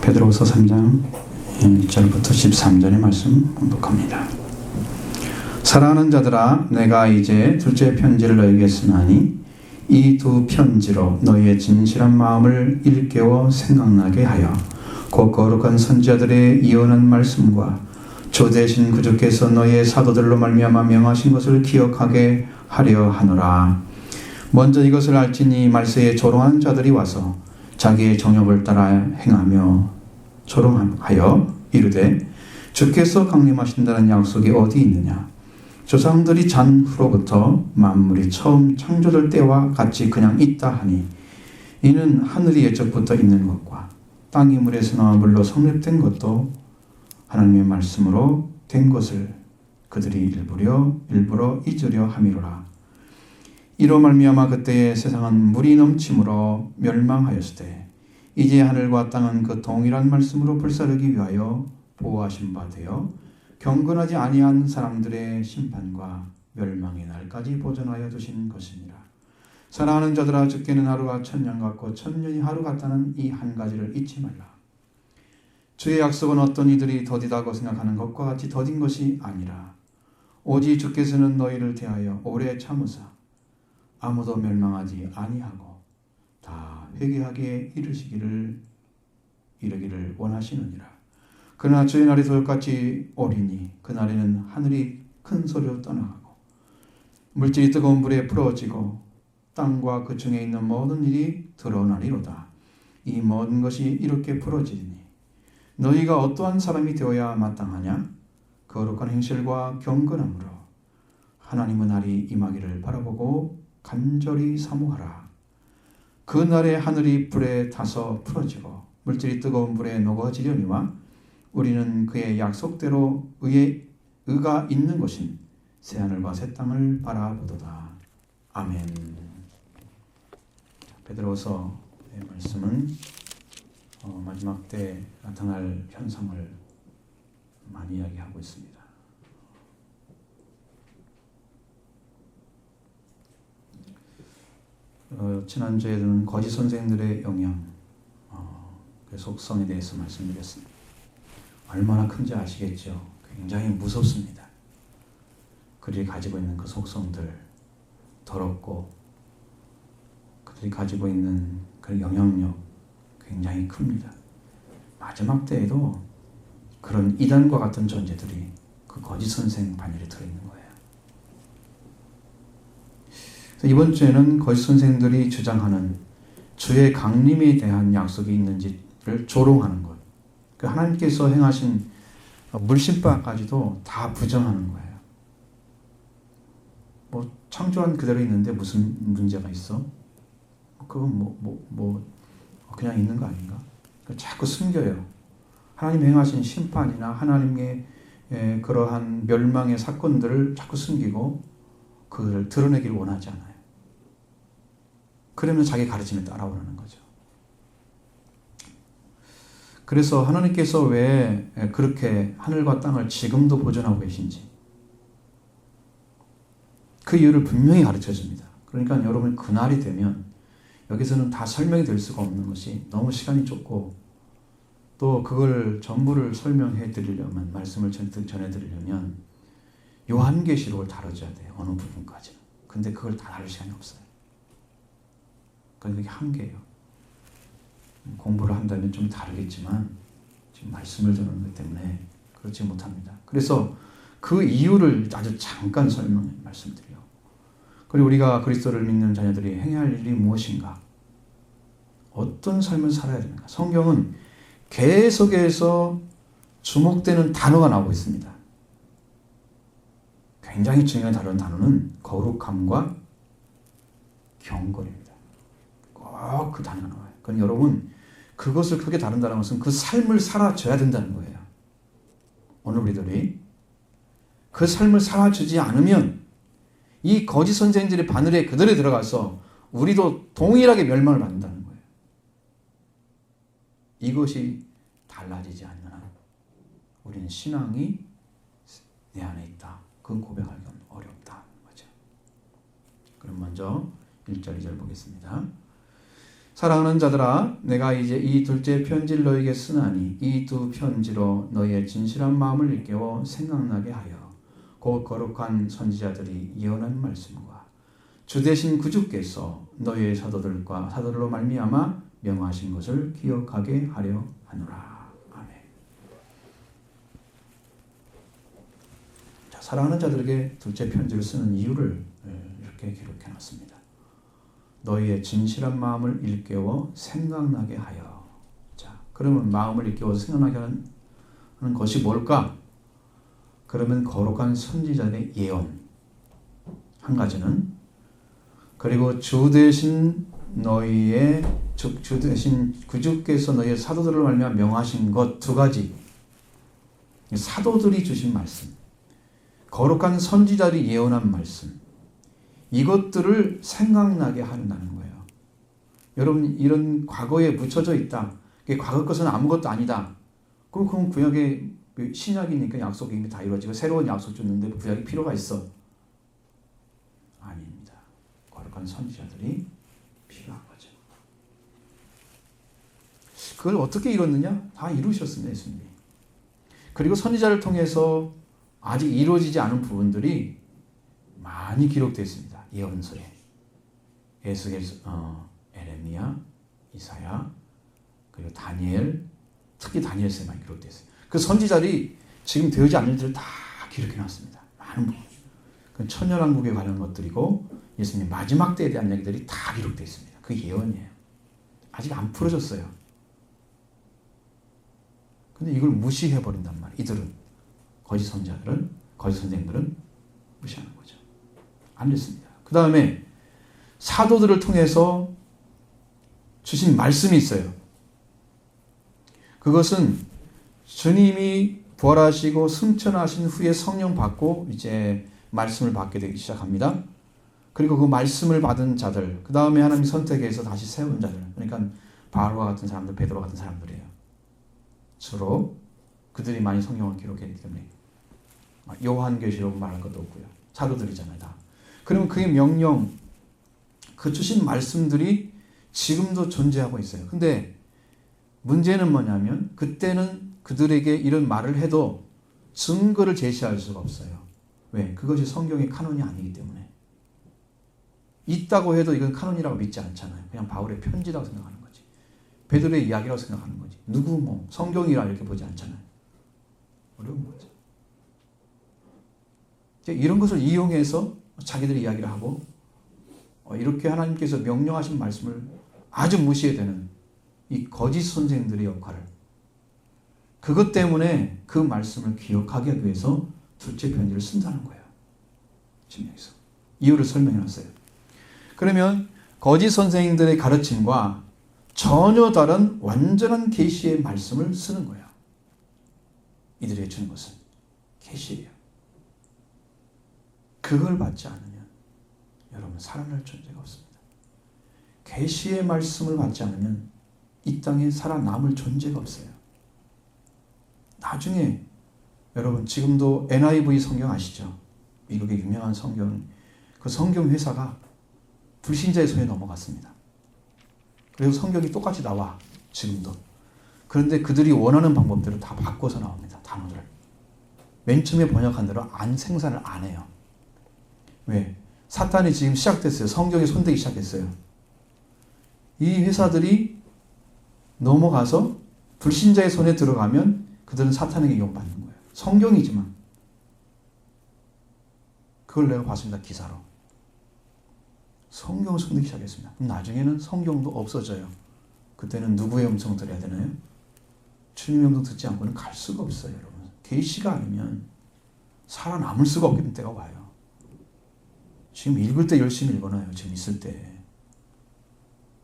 베드로후서 3장 1절부터 13절의 말씀 봉독합니다. 사랑하는 자들아, 내가 이제 둘째 편지를 너에게 쓰나니 이 두 편지로 너희의 진실한 마음을 일깨워 생각나게 하여 곧 거룩한 선지자들의 이언한 말씀과 주 되신 그주께서 너희의 사도들로 말미암아 명하신 것을 기억하게 하려 하노라. 먼저 이것을 알지니 말세에 조롱하는 자들이 와서 자기의 정욕을 따라 행하며 조롱하여 이르되 주께서 강림하신다는 약속이 어디 있느냐. 조상들이 잔 후로부터 만물이 처음 창조될 때와 같이 그냥 있다 하니 이는 하늘이 예적부터 있는 것과 땅이 물에서 나와 물로 성립된 것도 하나님의 말씀으로 된 것을 그들이 일부러 잊으려 함이로라. 이로 말미암아 그때의 세상은 물이 넘침으로 멸망하였으되 이제 하늘과 땅은 그 동일한 말씀으로 불사르기 위하여 보호하신 바 되어 경건하지 아니한 사람들의 심판과 멸망의 날까지 보존하여 두신 것이니라. 사랑하는 자들아, 주께는 하루가 천년 같고 천년이 하루 같다는 이 한 가지를 잊지 말라. 주의 약속은 어떤 이들이 더디다고 생각하는 것과 같이 더딘 것이 아니라 오직 주께서는 너희를 대하여 오래 참으사 아무도 멸망하지 아니하고 다 회개하기에 이르기를 원하시느니라. 그러나 주의 날이 돌같이 오리니 그날에는 하늘이 큰 소리로 떠나가고 물질이 뜨거운 불에 풀어지고 땅과 그 중에 있는 모든 일이 드러나리로다. 이 모든 것이 이렇게 풀어지리니 너희가 어떠한 사람이 되어야 마땅하냐? 거룩한 행실과 경건함으로 하나님의 날이 임하기를 바라보고 간절히 사모하라. 그 날에 하늘이 불에 타서 풀어지고 물질이 뜨거운 불에 녹아지려니와 우리는 그의 약속대로 의가 있는 곳인 새하늘과 새 땅을 바라보도다. 아멘. 베드로서의 말씀은 마지막 때 나타날 현상을 많이 이야기하고 있습니다. 지난주에는 거짓 선생들의 영향, 그 속성에 대해서 말씀드렸습니다. 얼마나 큰지 아시겠죠? 굉장히 무섭습니다. 그들이 가지고 있는 그 속성들, 더럽고 그들이 가지고 있는 그 영향력 굉장히 큽니다. 마지막 때에도 그런 이단과 같은 존재들이 그 거짓 선생 반열에 들어있는 거예요. 이번 주에는 거짓 선생들이 주장하는 주의 강림에 대한 약속이 있는지를 조롱하는 것. 하나님께서 행하신 물심바까지도 다 부정하는 거예요. 창조한 그대로 있는데 무슨 문제가 있어? 그건 그냥 있는 거 아닌가? 자꾸 숨겨요. 하나님 행하신 심판이나 하나님의 그러한 멸망의 사건들을 자꾸 숨기고 그걸 드러내기를 원하지 않아요. 그러면 자기 가르침에 따라오라는 거죠. 그래서 하나님께서 왜 그렇게 하늘과 땅을 지금도 보존하고 계신지 그 이유를 분명히 가르쳐 줍니다. 그러니까 여러분 그날이 되면 여기서는 다 설명이 될 수가 없는 것이 너무 시간이 좁고 또 그걸 전부를 설명해 드리려면 말씀을 전해 드리려면 요한계시록을 다뤄줘야 돼요. 어느 부분까지는. 근데 그걸 다 다룰 시간이 없어요. 그러니까 그게 한계예요. 공부를 한다면 좀 다르겠지만 지금 말씀을 전하는 것 때문에 그렇지 못합니다. 그래서 그 이유를 아주 잠깐 말씀드려요. 그리고 우리가 그리스도를 믿는 자녀들이 행해야 할 일이 무엇인가? 어떤 삶을 살아야 되는가? 성경은 계속해서 주목되는 단어가 나오고 있습니다. 굉장히 중요한 다른 단어는 거룩함과 경건입니다. 꼭 그 단어가 나와요. 그럼 여러분 그것을 크게 다룬다는 것은 그 삶을 살아줘야 된다는 거예요. 오늘 우리들이 그 삶을 살아주지 않으면 이 거짓 선생들의 바늘에 그들에 들어가서 우리도 동일하게 멸망을 받는다는 거예요. 이것이 달라지지 않는 한 우리는 신앙이 내 안에 있다. 그건 고백하기가 어렵다. 거죠. 그럼 먼저 1절, 2절 보겠습니다. 사랑하는 자들아 내가 이제 이 둘째 편지를 너에게 쓰나니 이 두 편지로 너희의 진실한 마음을 일깨워 생각나게 하여 곧 거룩한 선지자들이 예언한 말씀과 주 되신 구주께서 너희의 사도들과 사도들로 말미암아 명하신 것을 기억하게 하려 하노라. 아멘. 자, 사랑하는 자들에게 둘째 편지를 쓰는 이유를 이렇게 기록해 놨습니다. 너희의 진실한 마음을 일깨워 생각나게 하여. 자, 그러면 마음을 일깨워서 생각나게 하는 것이 뭘까? 그러면 거룩한 선지자의 예언 한 가지는, 그리고 주 대신 너희의 주 대신 구주께서 너희의 사도들을 말미암아 명하신 것 두 가지. 사도들이 주신 말씀, 거룩한 선지자들이 예언한 말씀, 이것들을 생각나게 한다는 거예요. 여러분, 이런 과거에 묻혀져 있다. 과거 것은 아무것도 아니다. 그럼 구약의 신약이니까 약속이 이미 다 이루어지고 새로운 약속 줬는데 구약이 필요가 있어? 아닙니다. 거룩한 선지자들이 필요한 거죠. 그걸 어떻게 이뤘느냐? 다 이루셨습니다. 예수님이. 그리고 선지자를 통해서 아직 이루어지지 않은 부분들이 많이 기록되어 있습니다. 예언서에 에레미야, 이사야, 그리고 다니엘, 특히 다니엘서에 많이 기록되어 있어요. 그 선지자들이 지금 되어지 않은 일들을 다 기록해 놨습니다. 많은 부분. 그 천년왕국에 관한 것들이고 예수님 마지막 때에 대한 얘기들이 다 기록되어 있습니다. 그 예언이에요. 아직 안 풀어졌어요. 근데 이걸 무시해 버린단 말이에요. 이들은, 거짓 선지자들은, 거짓 선생들은 무시하는 거죠. 안 됐습니다. 그 다음에 사도들을 통해서 주신 말씀이 있어요. 그것은 주님이 부활하시고 승천하신 후에 성령 받고 이제 말씀을 받게 되기 시작합니다. 그리고 그 말씀을 받은 자들, 그 다음에 하나님 선택해서 다시 세운 자들, 그러니까 바울과 같은 사람들, 베드로 같은 사람들이에요. 주로 그들이 많이 성경을 기록했기 때문에 요한계시록 말할 것도 없고요. 사도들이잖아요, 다. 그러면 그의 명령, 그 주신 말씀들이 지금도 존재하고 있어요. 근데 문제는 뭐냐면 그때는 그들에게 이런 말을 해도 증거를 제시할 수가 없어요. 왜? 그것이 성경의 카논이 아니기 때문에. 있다고 해도 이건 카논이라고 믿지 않잖아요. 그냥 바울의 편지라고 생각하는 거지. 베드로의 이야기라고 생각하는 거지. 누구 성경이라 이렇게 보지 않잖아요. 어려운 거죠. 이런 것을 이용해서 자기들이 이야기를 하고 이렇게 하나님께서 명령하신 말씀을 아주 무시해대는 이 거짓 선생들의 역할을, 그것 때문에 그 말씀을 기억하기 위해서 둘째 편지를 쓴다는 거예요. 지금 여기서 이유를 설명해놨어요. 그러면 거짓 선생들의 가르침과 전혀 다른 완전한 계시의 말씀을 쓰는 거예요. 이들에게 주는 것은 계시예요. 그걸 받지 않으면 여러분 살아날 존재가 없습니다. 계시의 말씀을 받지 않으면 이 땅에 살아남을 존재가 없어요. 나중에 여러분 지금도 NIV 성경 아시죠? 미국의 유명한 성경, 그 성경 회사가 불신자의 손에 넘어갔습니다. 그리고 성경이 똑같이 나와 지금도. 그런데 그들이 원하는 방법대로 다 바꿔서 나옵니다. 단어를. 맨 처음에 번역한 대로 생산을 안 해요. 왜? 사탄이 지금 시작됐어요. 성경에 손대기 시작했어요. 이 회사들이 넘어가서 불신자의 손에 들어가면 그들은 사탄에게 이용받는 거예요. 성경이지만. 그걸 내가 봤습니다. 기사로. 성경을 손대기 시작했습니다. 그럼 나중에는 성경도 없어져요. 그때는 누구의 음성 들어야 되나요? 주님의 음성 듣지 않고는 갈 수가 없어요. 여러분. 계시가 아니면 살아남을 수가 없는 때가 와요. 지금 읽을 때 열심히 읽어놔요. 지금 있을 때.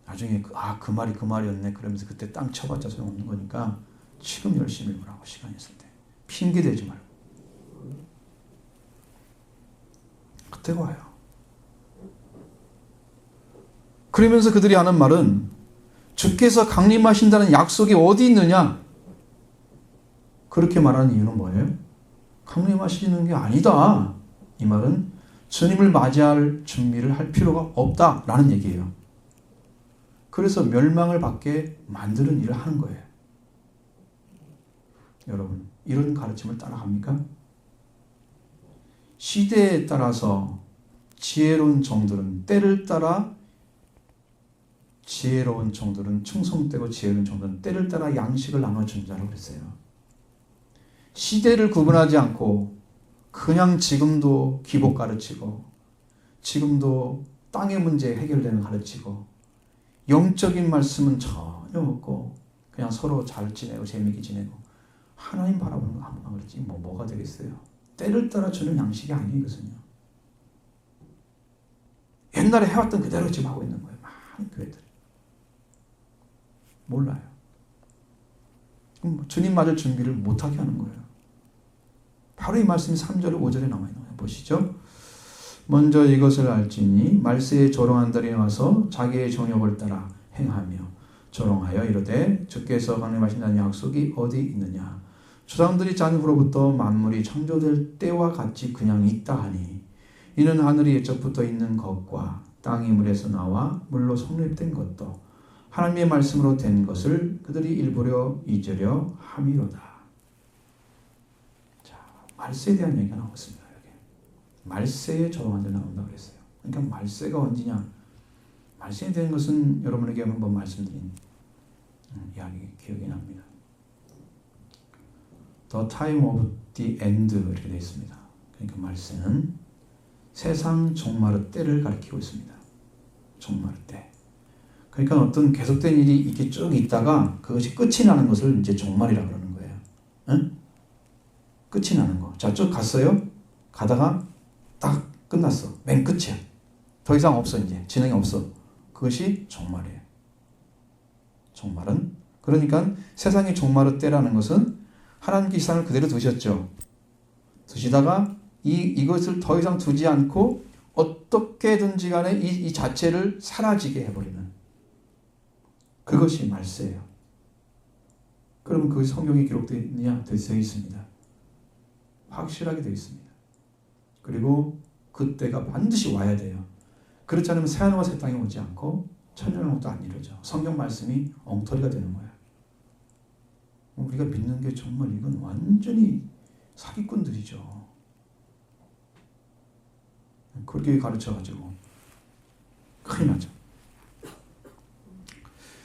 나중에 그 말이 그 말이었네 그러면서 그때 땅 쳐봤자 소용없는 거니까 지금 열심히 읽으라고, 시간 있을 때. 핑계 대지 말고. 그때가 와요. 그러면서 그들이 하는 말은 주께서 강림하신다는 약속이 어디 있느냐? 그렇게 말하는 이유는 뭐예요? 강림하시는 게 아니다. 이 말은 주님을 맞이할 준비를 할 필요가 없다라는 얘기예요. 그래서 멸망을 받게 만드는 일을 하는 거예요. 여러분, 이런 가르침을 따라갑니까? 시대에 따라서 지혜로운 종들은 때를 따라 지혜로운 종들은 충성되고 지혜로운 종들은 때를 따라 양식을 나눠준 자라고 그랬어요. 시대를 구분하지 않고 그냥 지금도 기복 가르치고 지금도 땅의 문제 해결되는 가르치고 영적인 말씀은 전혀 없고 그냥 서로 잘 지내고 재미있게 지내고 하나님 바라보는 거 아무나 그렇지 뭐가 되겠어요. 때를 따라 주는 양식이 아니에요. 이것은요. 옛날에 해왔던 그대로 지금 하고 있는 거예요. 많은 교회들이. 몰라요. 그럼 주님 맞을 준비를 못하게 하는 거예요. 바로 이 말씀이 3절 5절에 나와 있는 거예요. 보시죠. 먼저 이것을 알지니 말세에 조롱한 달이 와서 자기의 정욕을 따라 행하며 조롱하여 이르되 주께서 강림하신다는 약속이 어디 있느냐. 조상들이 짠 후로부터 만물이 창조될 때와 같이 그냥 있다 하니 이는 하늘이 옛적부터 있는 것과 땅이 물에서 나와 물로 성립된 것도 하나님의 말씀으로 된 것을 그들이 일부러 잊으려 함이로다. 자, 말세에 대한 얘기가 나왔습니다. 여기. 말세에 조롱한 데 나온다고 그랬어요. 그러니까 말세가 언제냐. 말세에 대한 것은 여러분에게 한번 말씀드린 이야기 기억이 납니다. The time of the end 이렇게 되어 있습니다. 그러니까 말세는 세상 종말의 때를 가리키고 있습니다. 종말의 때. 그러니까 어떤 계속된 일이 이렇게 쭉 있다가 그것이 끝이 나는 것을 이제 종말이라고 그러는 거예요. 응? 끝이 나는 거. 자, 쭉 갔어요. 가다가 딱 끝났어. 맨 끝이야. 더 이상 없어 이제. 진행이 없어. 그것이 종말이에요. 종말은. 그러니까 세상의 종말의 때라는 것은 하나님께 이 세상을 그대로 두셨죠. 두시다가 이것을 더 이상 두지 않고 어떻게든지 간에 이 자체를 사라지게 해버리는 그것이 말세예요. 그러면 그것이 성경에 기록되어 있느냐? 되어 있습니다. 확실하게 되어 있습니다. 그리고 그때가 반드시 와야 돼요. 그렇지 않으면 새하늘과 새 땅이 오지 않고 천년왕국도 안 이루어져. 성경 말씀이 엉터리가 되는 거예요. 우리가 믿는 게 정말 이건 완전히 사기꾼들이죠. 그렇게 가르쳐가지고 큰일 나죠.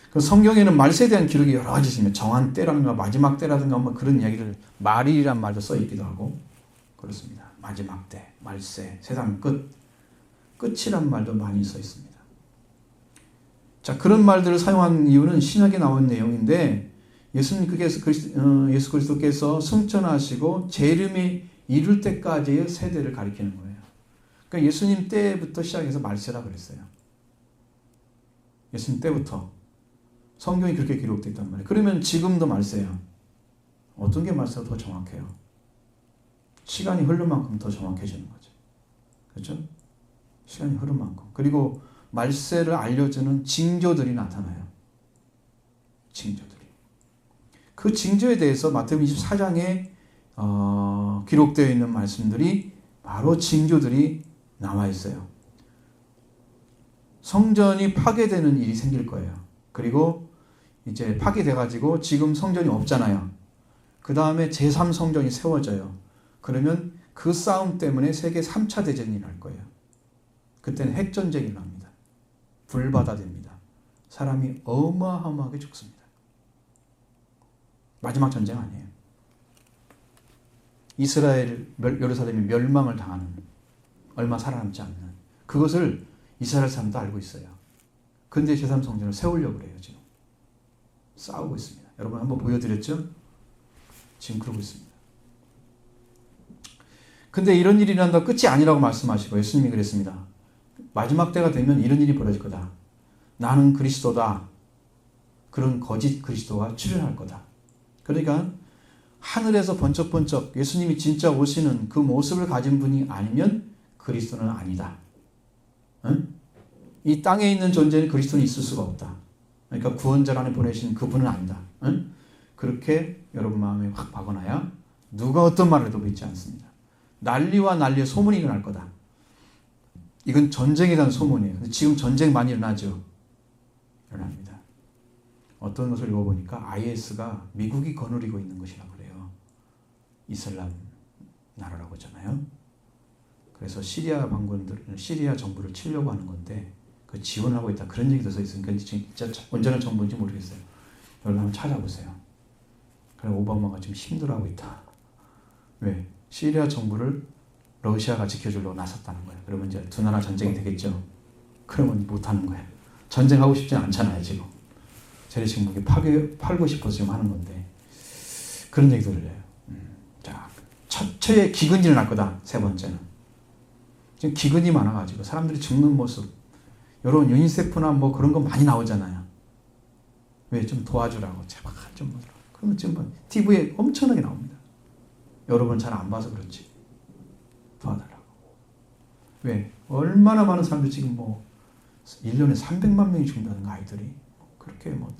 그 성경에는 말세에 대한 기록이 여러 가지 있습니다. 정한 때라든가 마지막 때라든가 뭐 그런 이야기를 말일이란 말도 써 있기도 하고 그렇습니다. 마지막 때, 말세, 세상 끝, 끝이란 말도 많이 써 있습니다. 자, 그런 말들을 사용한 이유는 신약에 나온 내용인데 예수 그리스도께서 승천하시고 재림이 이룰 때까지의 세대를 가리키는 거예요. 그러니까 예수님 때부터 시작해서 말세라 그랬어요. 예수님 때부터. 성경이 그렇게 기록되어 있단 말이에요. 그러면 지금도 말세야. 어떤 게 말세가 더 정확해요? 시간이 흐른 만큼 더 정확해지는 거죠. 그렇죠? 시간이 흐른 만큼. 그리고 말세를 알려주는 징조들이 나타나요. 징조들이. 그 징조에 대해서 마태복음 24장에 기록되어 있는 말씀들이 바로 징조들이 나와 있어요. 성전이 파괴되는 일이 생길 거예요. 그리고 이제 파괴돼가지고 지금 성전이 없잖아요. 그 다음에 제3성전이 세워져요. 그러면 그 싸움 때문에 세계 3차 대전이 날 거예요. 그때는 핵전쟁이 납니다. 불바다 됩니다. 사람이 어마어마하게 죽습니다. 마지막 전쟁 아니에요. 이스라엘, 예루살렘이 멸망을 당하는, 얼마 살아남지 않는 그것을 이스라엘 사람도 알고 있어요. 근데 제3성전을 세우려고 그래요. 지금 싸우고 있습니다. 여러분 한번 보여드렸죠? 지금 그러고 있습니다. 근데 이런 일이 일어난다 끝이 아니라고 말씀하시고 예수님이 그랬습니다. 마지막 때가 되면 이런 일이 벌어질 거다. 나는 그리스도다. 그런 거짓 그리스도가 출현할 거다. 그러니까 하늘에서 번쩍번쩍 예수님이 진짜 오시는 그 모습을 가진 분이 아니면 그리스도는 아니다. 응? 이 땅에 있는 존재는 그리스도는 있을 수가 없다. 그러니까 구원자를 안에 보내신 그분은 아니다. 응? 그렇게 여러분 마음에 확 박아놔야 누가 어떤 말을 해도 믿지 않습니다. 난리와 난리의 소문이 일어날 거다. 이건 전쟁에 대한 소문이에요. 근데 지금 전쟁 많이 일어나죠. 일어납니다. 어떤 것을 읽어보니까 IS가 미국이 거느리고 있는 것이라고 그래요. 이슬람 나라라고 하잖아요. 그래서 시리아 정부를 치려고 하는 건데 그 지원하고 있다. 그런 얘기도 써 있으니까 진짜 온전한 정보인지 모르겠어요. 여러분 한번 찾아보세요. 그래 오바마가 지금 힘들어하고 있다. 왜? 시리아 정부를 러시아가 지켜주려고 나섰다는 거예요. 그러면 이제 두 나라 전쟁이 되겠죠. 그러면 못하는 거예요. 전쟁하고 싶지 않잖아요 지금. 쟤네 지금 이게 팔고 싶어서 지금 하는 건데 그런 얘기도 들려요. 자, 첫째에 기근이 일어날 거다. 세 번째는 지금 기근이 많아가지고 사람들이 죽는 모습. 여러분 유니세프나 뭐 그런 거 많이 나오잖아요. 왜? 좀 도와주라고 제발 좀 도와주라고. 그러면 지금 TV에 엄청나게 나옵니다. 여러분 잘 안 봐서 그렇지. 도와달라고. 왜? 얼마나 많은 사람들이 지금 뭐 1년에 300만 명이 죽는다는 거 아이들이. 그렇게 뭐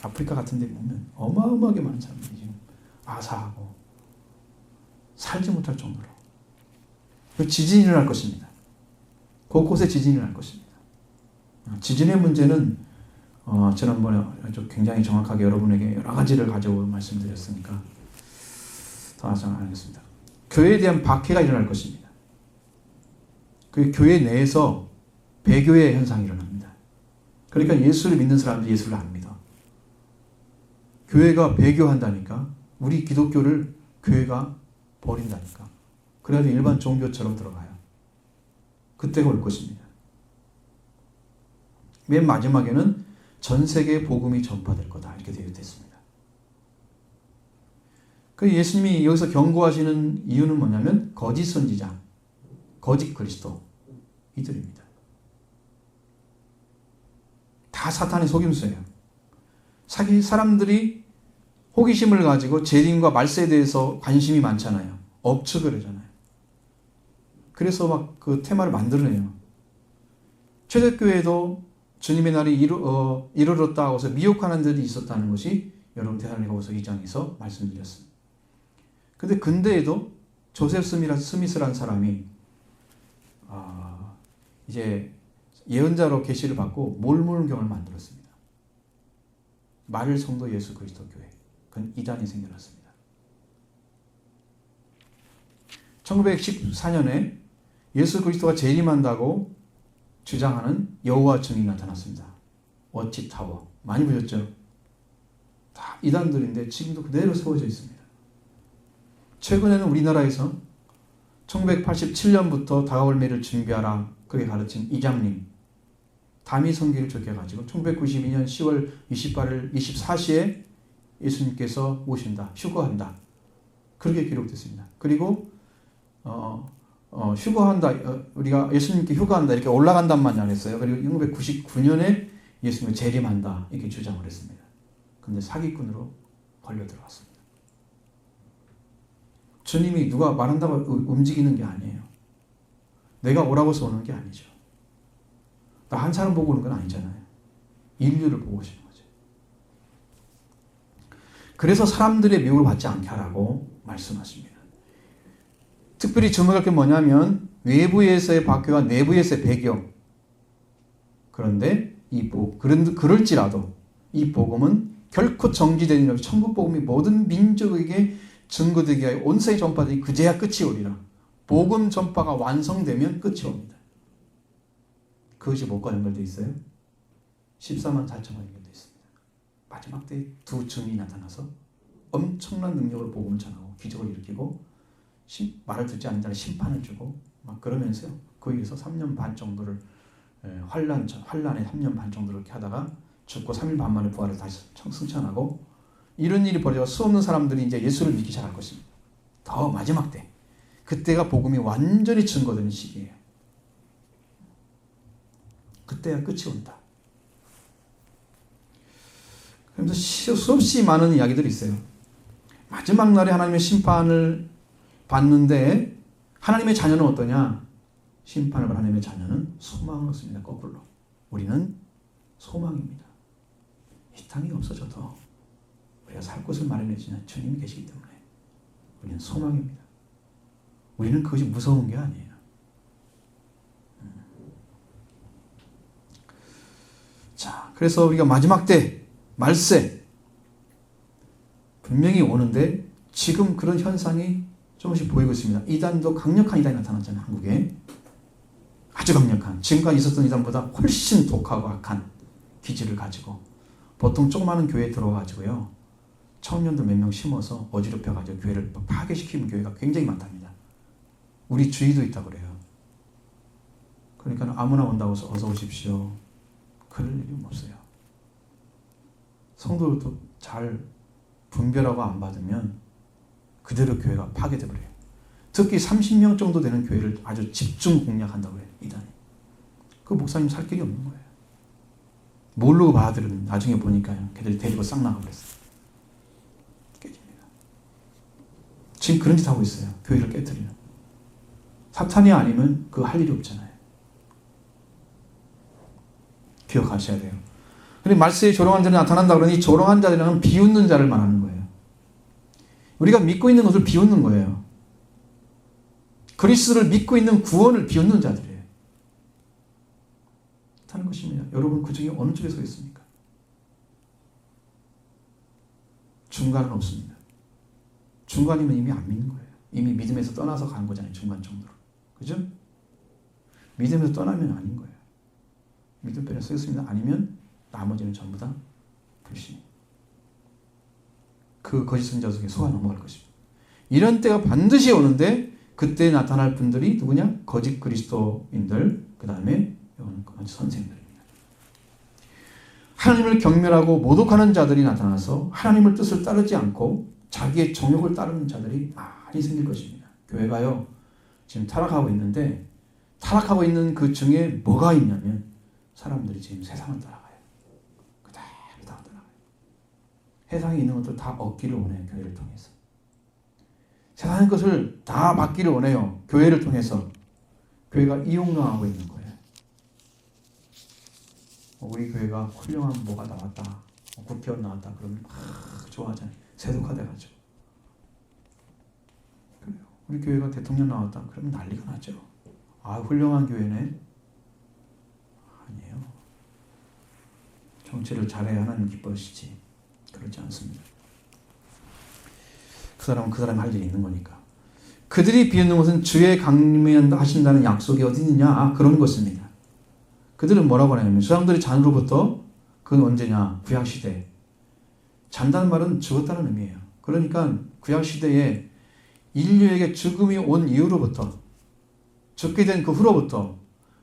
아프리카 같은 데 보면 어마어마하게 많은 사람들이 지금 아사하고 살지 못할 정도로. 지진이 일어날 것입니다. 곳곳에 지진이 일어날 것입니다. 지진의 문제는 지난번에 아주 굉장히 정확하게 여러분에게 여러 가지를 가지고 말씀드렸으니까 더 하지 않겠습니다. 교회에 대한 박해가 일어날 것입니다. 그 교회 내에서 배교의 현상이 일어납니다. 그러니까 예수를 믿는 사람들이 예수를 안 믿어. 교회가 배교한다니까. 우리 기독교를 교회가 버린다니까. 그래야지 일반 종교처럼 들어가요. 그때가 올 것입니다. 맨 마지막에는 전 세계에 복음이 전파될 거다. 이렇게 되어 있습니다. 그 예수님이 여기서 경고하시는 이유는 뭐냐면 거짓 선지자, 거짓 그리스도 이들입니다. 다 사탄의 속임수예요. 사람들이 호기심을 가지고 재림과 말세에 대해서 관심이 많잖아요. 억측을 하잖아요. 그래서 막 그 테마를 만들어내요. 초대교회도 주님의 날이 이르렀다 하고서 미혹하는 데도 있었다는 것이 여러분 데살로니가후서 2장에서 말씀드렸습니다. 근데 근대에도 조셉 스미스라는 사람이 이제 예언자로 계시를 받고 몰몬경을 만들었습니다. 말을 성도 예수 그리스도 교회. 그건 이단이 생겨났습니다. 1914년에 예수 그리스도가 재림한다고 주장하는 여호와 증인이 나타났습니다. 워치타워. 많이 보셨죠? 다 이단들인데 지금도 그대로 세워져 있습니다. 최근에는 우리나라에서 1987년부터 다가올 매를 준비하라 그렇게 가르친 이장님 다미성기를 적혀가지고 1992년 10월 28일 24시에 예수님께서 오신다. 휴거한다. 그렇게 기록됐습니다. 그리고 휴거한다. 우리가 예수님께 휴거한다. 이렇게 올라간단 안 했어요. 그리고 1999년에 예수님을 재림한다. 이렇게 주장을 했습니다. 근데 사기꾼으로 걸려 들어갔습니다. 주님이 누가 말한다고 움직이는 게 아니에요. 내가 오라고 해서 오는 게 아니죠. 나 한 사람 보고 오는 건 아니잖아요. 인류를 보고 오시는 거죠. 그래서 사람들의 미혹을 받지 않게 하라고 말씀하십니다. 특별히 주목할 게 뭐냐면 외부에서의 박해와 내부에서의 배교. 그런데 그럴지라도 이 복음은 결코 정지되는 일 없이 천국 복음이 모든 민족에게 증거되게 하여 온 세계 전파되니 그제야 끝이 오리라. 복음 전파가 완성되면 끝이 옵니다. 그것이 뭐과 연결되어 있어요? 14만 4천과 연결되어 있습니다. 마지막 때에 두 증인이 나타나서 엄청난 능력으로 복음을 전하고 기적을 일으키고 말을 듣지 않는 자를 심판을 주고 막 그러면서요. 거기에서 3년 반 정도를 환란에 3년 반 정도를 이렇게 하다가 죽고 3일 반 만에 부활을 다시 승천하고 이런 일이 벌어져 수없는 사람들이 이제 예수를 믿기 시작할 것입니다. 더 마지막 때. 그때가 복음이 완전히 증거되는 시기예요. 그때야 끝이 온다. 그래서 수없이 많은 이야기들이 있어요. 마지막 날에 하나님의 심판을 받는데 하나님의 자녀는 어떠냐? 심판을 받는 하나님의 자녀는 소망을 얻습니다. 거꾸로. 우리는 소망입니다. 이 땅이 없어져도 우리가 살 곳을 마련해 주시는 주님이 계시기 때문에 우리는 소망입니다. 우리는 그것이 무서운 게 아니에요. 자, 그래서 우리가 마지막 때 말세 분명히 오는데 지금 그런 현상이 조금씩 보이고 있습니다. 이단도 강력한 이단이 나타났잖아요. 한국에. 아주 강력한, 지금까지 있었던 이단보다 훨씬 독하고 악한 기질을 가지고 보통 조그마한 교회에 들어와가지고요, 청년들 몇 명 심어서 어지럽혀가지고 교회를 파괴시키는 교회가 굉장히 많답니다. 우리 주위도 있다고 그래요. 그러니까 아무나 온다고 해서 어서 오십시오, 그럴 일이 없어요. 성도들도 잘 분별하고 안 받으면 그대로 교회가 파괴돼 버려요. 특히 30명 정도 되는 교회를 아주 집중 공략한다고 해요, 이단이. 그 목사님 살 길이 없는 거예요. 모르고 받아들였는데 나중에 보니까요, 걔들이 데리고 싹 나가버렸어요. 깨집니다. 지금 그런 짓 하고 있어요. 교회를 깨뜨리는. 사탄이 아니면 그 할 일이 없잖아요. 기억하셔야 돼요. 근데 말세에 조롱한 자들이 나타난다 그러니 조롱한 자들은 비웃는 자를 말하는 거예요. 우리가 믿고 있는 것을 비웃는 거예요. 그리스도를 믿고 있는 구원을 비웃는 자들이에요. 하는 것입니다. 여러분 그 중에 어느 쪽에 서 있습니까? 중간은 없습니다. 중간이면 이미 안 믿는 거예요. 이미 믿음에서 떠나서 가는 거잖아요. 중간 정도로. 그죠? 믿음에서 떠나면 아닌 거예요. 믿음편에 서 있습니다. 아니면 나머지는 전부 다 불신. 그 거짓 선지자 속에 속아 넘어갈 것입니다. 이런 때가 반드시 오는데 그때 나타날 분들이 누구냐? 거짓 그리스도인들, 그 다음에 거짓 선생들입니다. 하나님을 경멸하고 모독하는 자들이 나타나서 하나님의 뜻을 따르지 않고 자기의 정욕을 따르는 자들이 많이 생길 것입니다. 교회가요, 지금 타락하고 있는데 타락하고 있는 그 중에 뭐가 있냐면 사람들이 지금 세상을 따라가요. 그대로 다 따라가요. 세상에 있는 것들 다 얻기를 원해요. 교회를 통해서. 세상의 것을 다 받기를 원해요. 교회를 통해서. 교회가 이용당하고 있는 거예요. 우리 교회가 훌륭한 뭐가 나왔다, 국회의원 나왔다 그러면 막 좋아하잖아요. 세속화돼가지고. 그래요. 우리 교회가 대통령 나왔다 그러면 난리가 나죠. 아, 훌륭한 교회네. 아니에요. 정치를 잘해야 하나님 기뻐하시지. 그렇지 않습니다. 그 사람은 그 사람이 할 일이 있는 거니까. 그들이 비웃는 것은 주의 강림하신다는 약속이 어디 있느냐, 그런 것입니다. 그들은 뭐라고 하냐면 저 사람들이 잔으로부터, 그건 언제냐, 구약시대. 잔다는 말은 죽었다는 의미예요. 그러니까 구약시대에 인류에게 죽음이 온 이후로부터, 죽게 된 그 후로부터,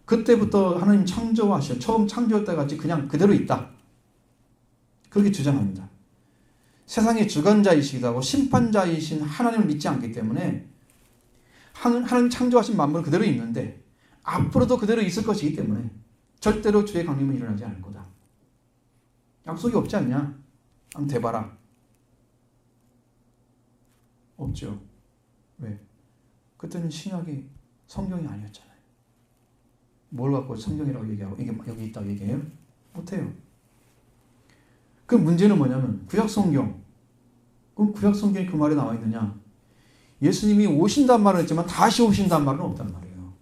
그때부터 하나님 창조하셔, 처음 창조할 때까지 그냥 그대로 있다, 그렇게 주장합니다. 세상의 주관자이시기도 하고 심판자이신 하나님을 믿지 않기 때문에 하나님 창조하신 만물은 그대로 있는데 앞으로도 그대로 있을 것이기 때문에 절대로 주의 강림은 일어나지 않을 거다. 약속이 없지 않냐? 한번 대봐라. 없죠. 왜? 그때는 신약이 성경이 아니었잖아요. 뭘 갖고 성경이라고 얘기하고 이게 여기 있다고 얘기해요? 못해요. 그 문제는 뭐냐면 구약 성경. 그럼 구약 성경에 그 말이 나와 있느냐? 예수님이 오신단 말은 했지만 다시 오신단 말은 없단 말이에요.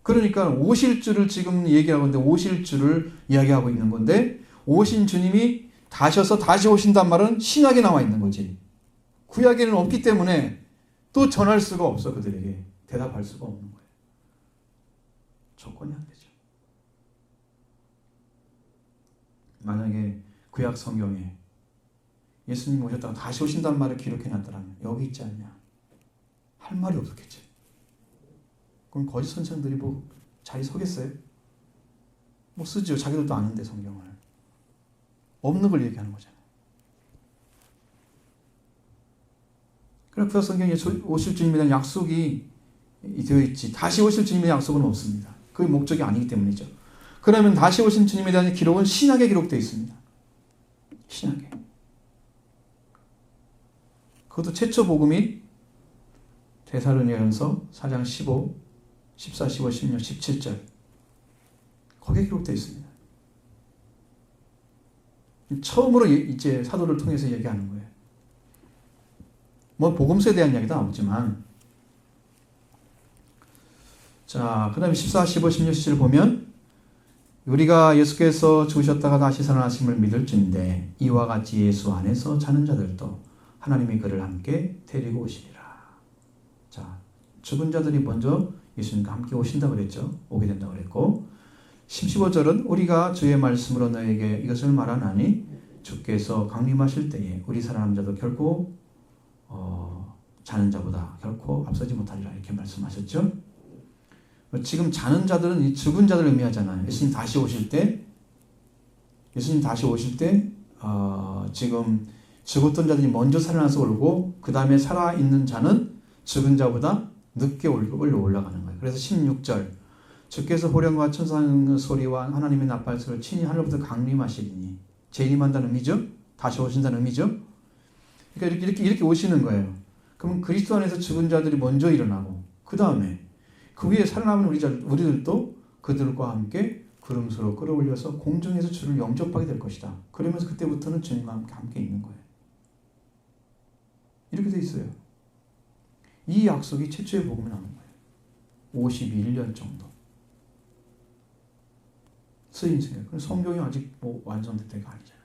그러니까 오실 줄을 지금 얘기하고 있는데 오실 줄을 이야기하고 있는 건데 오신 주님이 다셔서 다시 오신단 말은 신약에 나와 있는 거지. 구약에는 없기 때문에 또 전할 수가 없어. 그들에게 대답할 수가 없는 거예요. 조건이 안 되죠. 만약에 구약 성경에 예수님 오셨다가 다시 오신다는 말을 기록해놨더라면 여기 있지 않냐? 할 말이 없었겠지. 그럼 거짓 선생들이 뭐 자리 서겠어요? 못 쓰죠. 자기들도 아는데 성경을. 없는 걸 얘기하는 거잖아요. 그래서 구약 성경에 오실 주님에 대한 약속이 되어 있지. 다시 오실 주님에 대한 약속은 없습니다. 그게 목적이 아니기 때문이죠. 그러면 다시 오신 주님에 대한 기록은 신약에 기록되어 있습니다. 신약에. 그것도 최초 복음이 데살로니가전서 4장 15, 14, 15, 16, 17절 거기에 기록되어 있습니다. 처음으로 이제 사도를 통해서 얘기하는 거예요. 뭐 복음서에 대한 이야기도 나오지만 자, 그 다음에 14, 15, 16, 17을 보면 우리가 예수께서 죽으셨다가 다시 살아나심을 믿을진데 이와 같이 예수 안에서 자는 자들도 하나님이 그를 함께 데리고 오시리라. 자, 죽은 자들이 먼저 예수님과 함께 오신다 그랬죠. 오게 된다 그랬고 15절은 우리가 주의 말씀으로 너에게 이것을 말하나니 주께서 강림하실 때에 우리 살아남은 자도 결코 자는 자보다 결코 앞서지 못하리라 이렇게 말씀하셨죠. 지금 자는 자들은 이 죽은 자들을 의미하잖아요. 예수님 다시 오실 때 지금 죽었던 자들이 먼저 살아나서 오고 그 다음에 살아있는 자는 죽은 자보다 늦게 올라가는 거예요. 그래서 16절 주께서 호령과 천사의 소리와 하나님의 나팔 소리를 친히 하늘부터 강림하시리니 재림한다는 의미죠. 다시 오신다는 의미죠. 그러니까 이렇게 오시는 거예요. 그럼 그리스도 안에서 죽은 자들이 먼저 일어나고 그 다음에 그 위에 살아남은 우리들도 그들과 함께 구름수로 끌어올려서 공중에서 주를 영접하게 될 것이다. 그러면서 그때부터는 주님과 함께 있는 거예요. 이렇게 돼 있어요. 이 약속이 최초의 복음에 나오는 거예요. 51년 정도 쓰인 생각. 성경이 아직 완성될 때가 아니잖아요.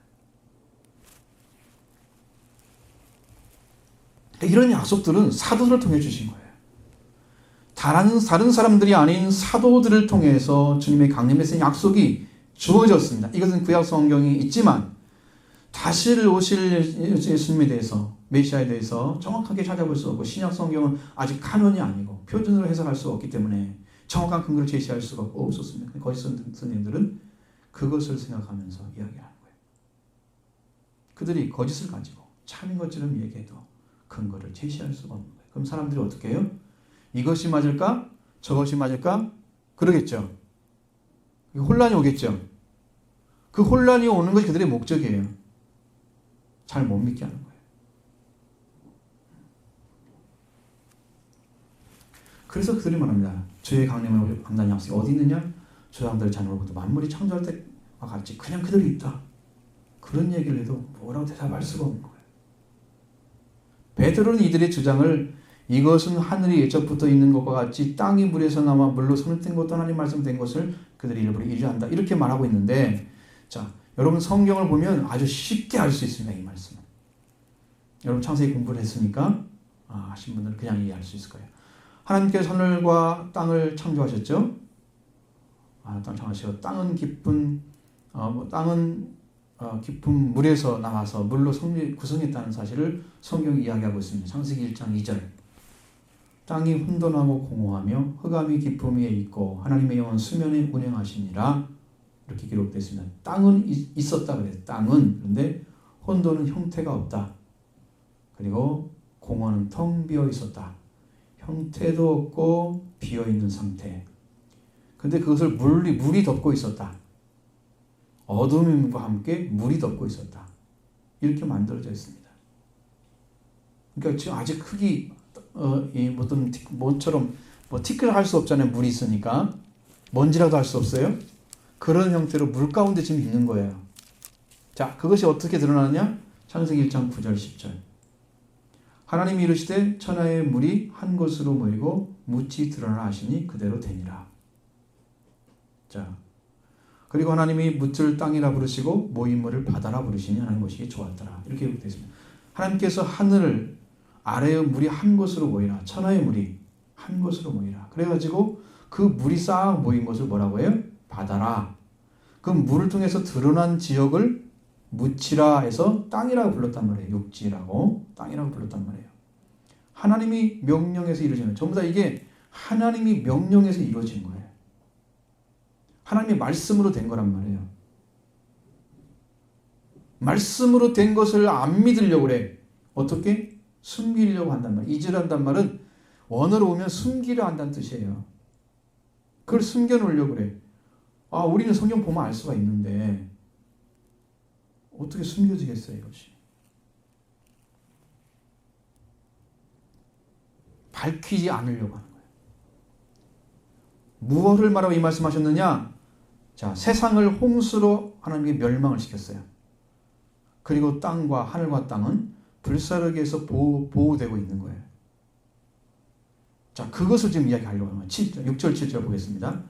이런 약속들은 사도들을 통해 주신 거예요. 다른 사람들이 아닌 사도들을 통해서 주님의 강림에서 약속이 주어졌습니다. 이것은 구약 성경이 있지만 다시 오실 예수님에 대해서 메시아에 대해서 정확하게 찾아볼 수 없고 신약 성경은 아직 카논이 아니고 표준으로 해석할 수 없기 때문에 정확한 근거를 제시할 수가 없었습니다. 거짓 선생님들은 그것을 생각하면서 이야기하는 거예요. 그들이 거짓을 가지고 참인 것처럼 얘기해도 근거를 제시할 수가 없는 거예요. 그럼 사람들이 어떻게 해요? 이것이 맞을까? 저것이 맞을까? 그러겠죠. 혼란이 오겠죠. 그 혼란이 오는 것이 그들의 목적이에요. 잘 못 믿게 하는 거예요. 그래서 그들이 말합니다. 주의 강림을 한다는 약속이 어디 있느냐? 저 사람들의 자녀로부터 만물이 창조할 때와 같이 그냥 그대로 있다. 그런 얘기를 해도 뭐라고 대답할 수가 없는 거예요. 베드로는 이들의 주장을 이것은 하늘이 예적부터 있는 것과 같이 땅이 물에서 나와 물로 손을 뗀 것도 하나님 말씀된 것을 그들이 일부러 이주한다. 이렇게 말하고 있는데 자, 여러분 성경을 보면 아주 쉽게 알 수 있습니다. 이 말씀은. 여러분 창세기 공부를 했으니까 하신 분들은 그냥 이해할 수 있을 거예요. 하나님께서 하늘과 땅을 창조하셨죠. 땅을 창조하시고 땅은 깊은 물에서 나와서 물로 구성했다는 사실을 성경이 이야기하고 있습니다. 창세기 1장 2절 땅이 혼돈하고 공허하며 흑암이 깊음 위에 있고 하나님의 영은 수면에 운행하시니라 이렇게 기록되어 있습니다. 땅은 있었다 그래요. 땅은. 그런데 혼돈은 형태가 없다. 그리고 공허는 텅 비어 있었다. 형태도 없고 비어 있는 상태. 근데 그것을 물이 덮고 있었다. 어둠과 함께 물이 덮고 있었다. 이렇게 만들어져 있습니다. 그러니까 지금 아직 흙이 어떤 뭐처럼 티끌 할 수 없잖아요. 물이 있으니까 먼지라도 할 수 없어요. 그런 형태로 물 가운데 지금 있는 거예요. 자, 그것이 어떻게 드러나느냐? 창세기 1장 9절 10절 하나님이 이르시되 천하의 물이 한 곳으로 모이고 묻이 드러나 하시니 그대로 되니라. 자, 그리고 하나님이 묻을 땅이라 부르시고 모인 물을 바다라 부르시니 하나님 보시기에 좋았더라. 이렇게 되어 있습니다. 하나님께서 하늘 아래의 물이 한 곳으로 모이라. 천하의 물이 한 곳으로 모이라. 그래가지고 그 물이 싹 모인 것을 뭐라고 해요? 바다라. 그 물을 통해서 드러난 지역을 묻히라 해서 땅이라고 불렀단 말이에요. 육지라고 땅이라고 불렀단 말이에요. 하나님이 명령해서 이루어지는 전부 다 이게 하나님이 명령해서 이루어진 거예요. 하나님의 말씀으로 된 거란 말이에요. 말씀으로 된 것을 안 믿으려고 그래. 어떻게? 숨기려고 한단 말이에요. 잊으란단 말은 원어로 오면 숨기려 한다는 뜻이에요. 그걸 숨겨놓으려고 그래. 우리는 성경 보면 알 수가 있는데 어떻게 숨겨지겠어요, 이것이. 밝히지 않으려고 하는 거예요. 무엇을 말하고 이 말씀하셨느냐? 자, 세상을 홍수로 하나님께 멸망을 시켰어요. 그리고 땅과 하늘과 땅은 불사르게에서 보호되고 있는 거예요. 자, 그것을 지금 이야기하려고 하는 거예요. 6절, 7절 보겠습니다.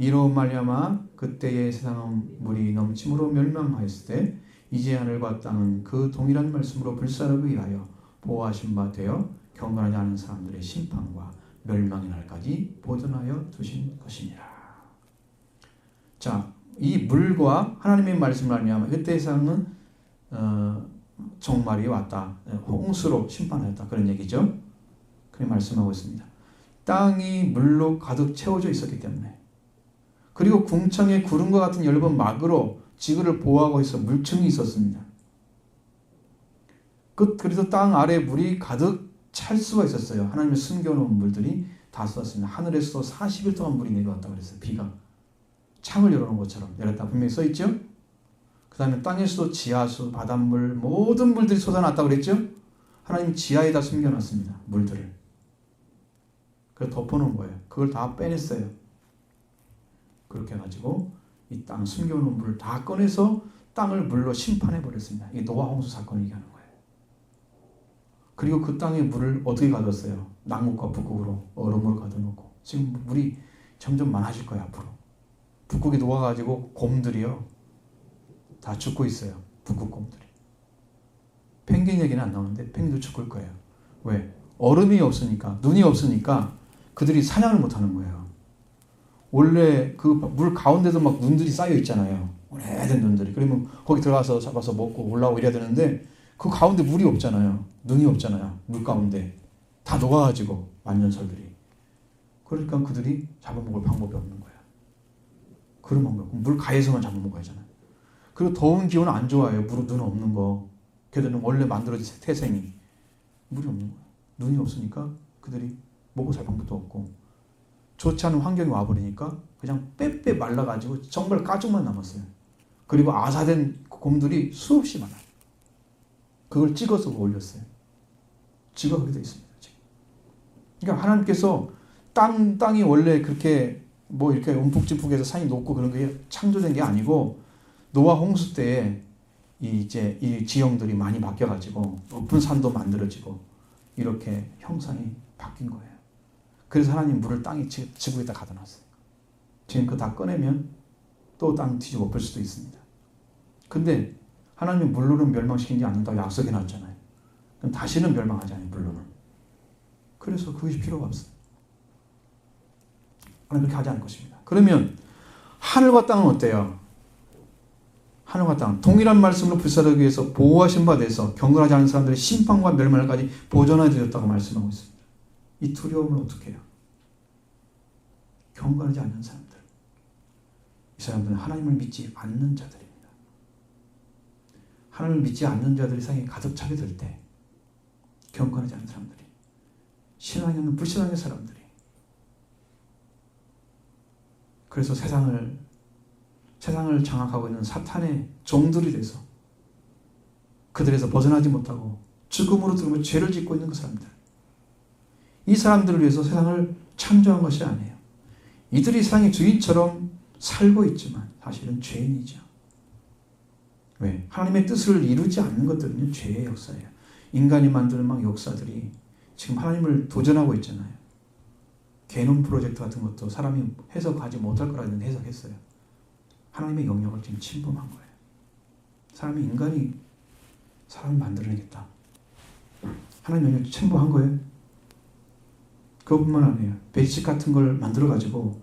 이로 말미암아 그때의 세상은 물이 넘침으로 멸망하였을 때 이제 하늘과 땅은 그 동일한 말씀으로 불사르기 위하여 보호하신 바 되어 경건하지 않은 사람들의 심판과 멸망의 날까지 보존하여 두신 것이니라. 자, 이 물과 하나님의 말씀을 말미암아 그때의 세상은 종말이 왔다. 홍수로 심판하였다. 그런 얘기죠. 그렇게 말씀하고 있습니다. 땅이 물로 가득 채워져 있었기 때문에, 그리고 궁창의 구름과 같은 엷은 막으로 지구를 보호하고 있어 물층이 있었습니다. 그래서 땅 아래 물이 가득 찰 수가 있었어요. 하나님의 숨겨놓은 물들이 다 쏟았습니다. 하늘에서 40일 동안 물이 내려왔다고 그랬어요. 비가 창을 열어놓은 것처럼 내렸다 분명히 써있죠. 그 다음에 땅에서도 지하수, 바닷물, 모든 물들이 쏟아났다고 그랬죠. 하나님 지하에다 숨겨놨습니다. 물들을. 그래서 덮어놓은 거예요. 그걸 다 빼냈어요. 그렇게 해가지고 이 땅 숨겨놓은 물을 다 꺼내서 땅을 물로 심판해버렸습니다. 이게 노아 홍수 사건을 얘기하는 거예요. 그리고 그 땅의 물을 어떻게 가뒀어요? 남극과 북극으로 얼음으로 가둬놓고. 지금 물이 점점 많아질 거예요. 앞으로. 북극이 녹아가지고 곰들이요 다 죽고 있어요. 북극 곰들이. 펭귄 얘기는 안 나오는데 펭귄도 죽을 거예요. 왜? 얼음이 없으니까, 눈이 없으니까 그들이 사냥을 못하는 거예요. 원래 그 물 가운데도 막 눈들이 쌓여 있잖아요. 오래된 눈들이. 그러면 거기 들어가서 잡아서 먹고 올라오고 이래야 되는데 그 가운데 물이 없잖아요. 눈이 없잖아요. 물 가운데. 다 녹아가지고 만년설들이. 그러니까 그들이 잡아먹을 방법이 없는 거예요. 그런 방법. 물 가에서만 잡아먹어야잖아요. 그리고 더운 기온은 안 좋아요. 눈 없는 거. 걔들은 원래 만들어진 태생이. 물이 없는 거예요. 눈이 없으니까 그들이 먹고 살 방법도 없고, 좋지 않은 환경이 와버리니까 그냥 빼빼 말라가지고 정말 가죽만 남았어요. 그리고 아사된 곰들이 수없이 많아요. 그걸 찍어서 올렸어요. 지가 그게 돼 있습니다. 지금. 그러니까 하나님께서 땅이 원래 그렇게 뭐 이렇게 움푹지푹해서 산이 높고 그런 게 창조된 게 아니고, 노아 홍수 때에 이 지형들이 많이 바뀌어가지고 높은 산도 만들어지고 이렇게 형상이 바뀐 거예요. 그래서 하나님 물을 땅에 지구에다 가둬놨어요. 지금 그거 다 꺼내면 또 땅 뒤집어 엎을 수도 있습니다. 근데 하나님이 물로는 멸망시키지 않는다고 약속해놨잖아요. 그럼 다시는 멸망하지 않아요. 물로는. 그래서 그것이 필요가 없어요. 하나님 그렇게 하지 않을 것입니다. 그러면 하늘과 땅은 어때요? 하늘과 땅 동일한 말씀으로 불사르기 위해서 보호하신 바 돼서 경건하지 않은 사람들의 심판과 멸망까지 보존하여 드렸다고 말씀하고 있습니다. 이 두려움을 어떻게 해요? 경건하지 않는 사람들. 이 사람들은 하나님을 믿지 않는 자들입니다. 하나님을 믿지 않는 자들이 세상에 가득 차게 될 때, 경건하지 않은 사람들이, 신앙이 없는 불신앙의 사람들이, 그래서 세상을 장악하고 있는 사탄의 종들이 돼서 그들에서 벗어나지 못하고 죽음으로 들어오며 죄를 짓고 있는 그 사람들, 이 사람들을 위해서 세상을 창조한 것이 아니에요. 이들이 세상의 주인처럼 살고 있지만 사실은 죄인이죠. 왜? 하나님의 뜻을 이루지 않는 것들은 죄의 역사예요. 인간이 만드는 막 역사들이 지금 하나님을 도전하고 있잖아요. 게놈 프로젝트 같은 것도 사람이 해석하지 못할 거라는 해석했어요. 하나님의 영역을 지금 침범한 거예요. 인간이 사람을 만들어내겠다. 하나님의 영역을 침범한 거예요. 그것뿐만 아니에요. 배식 같은 걸 만들어가지고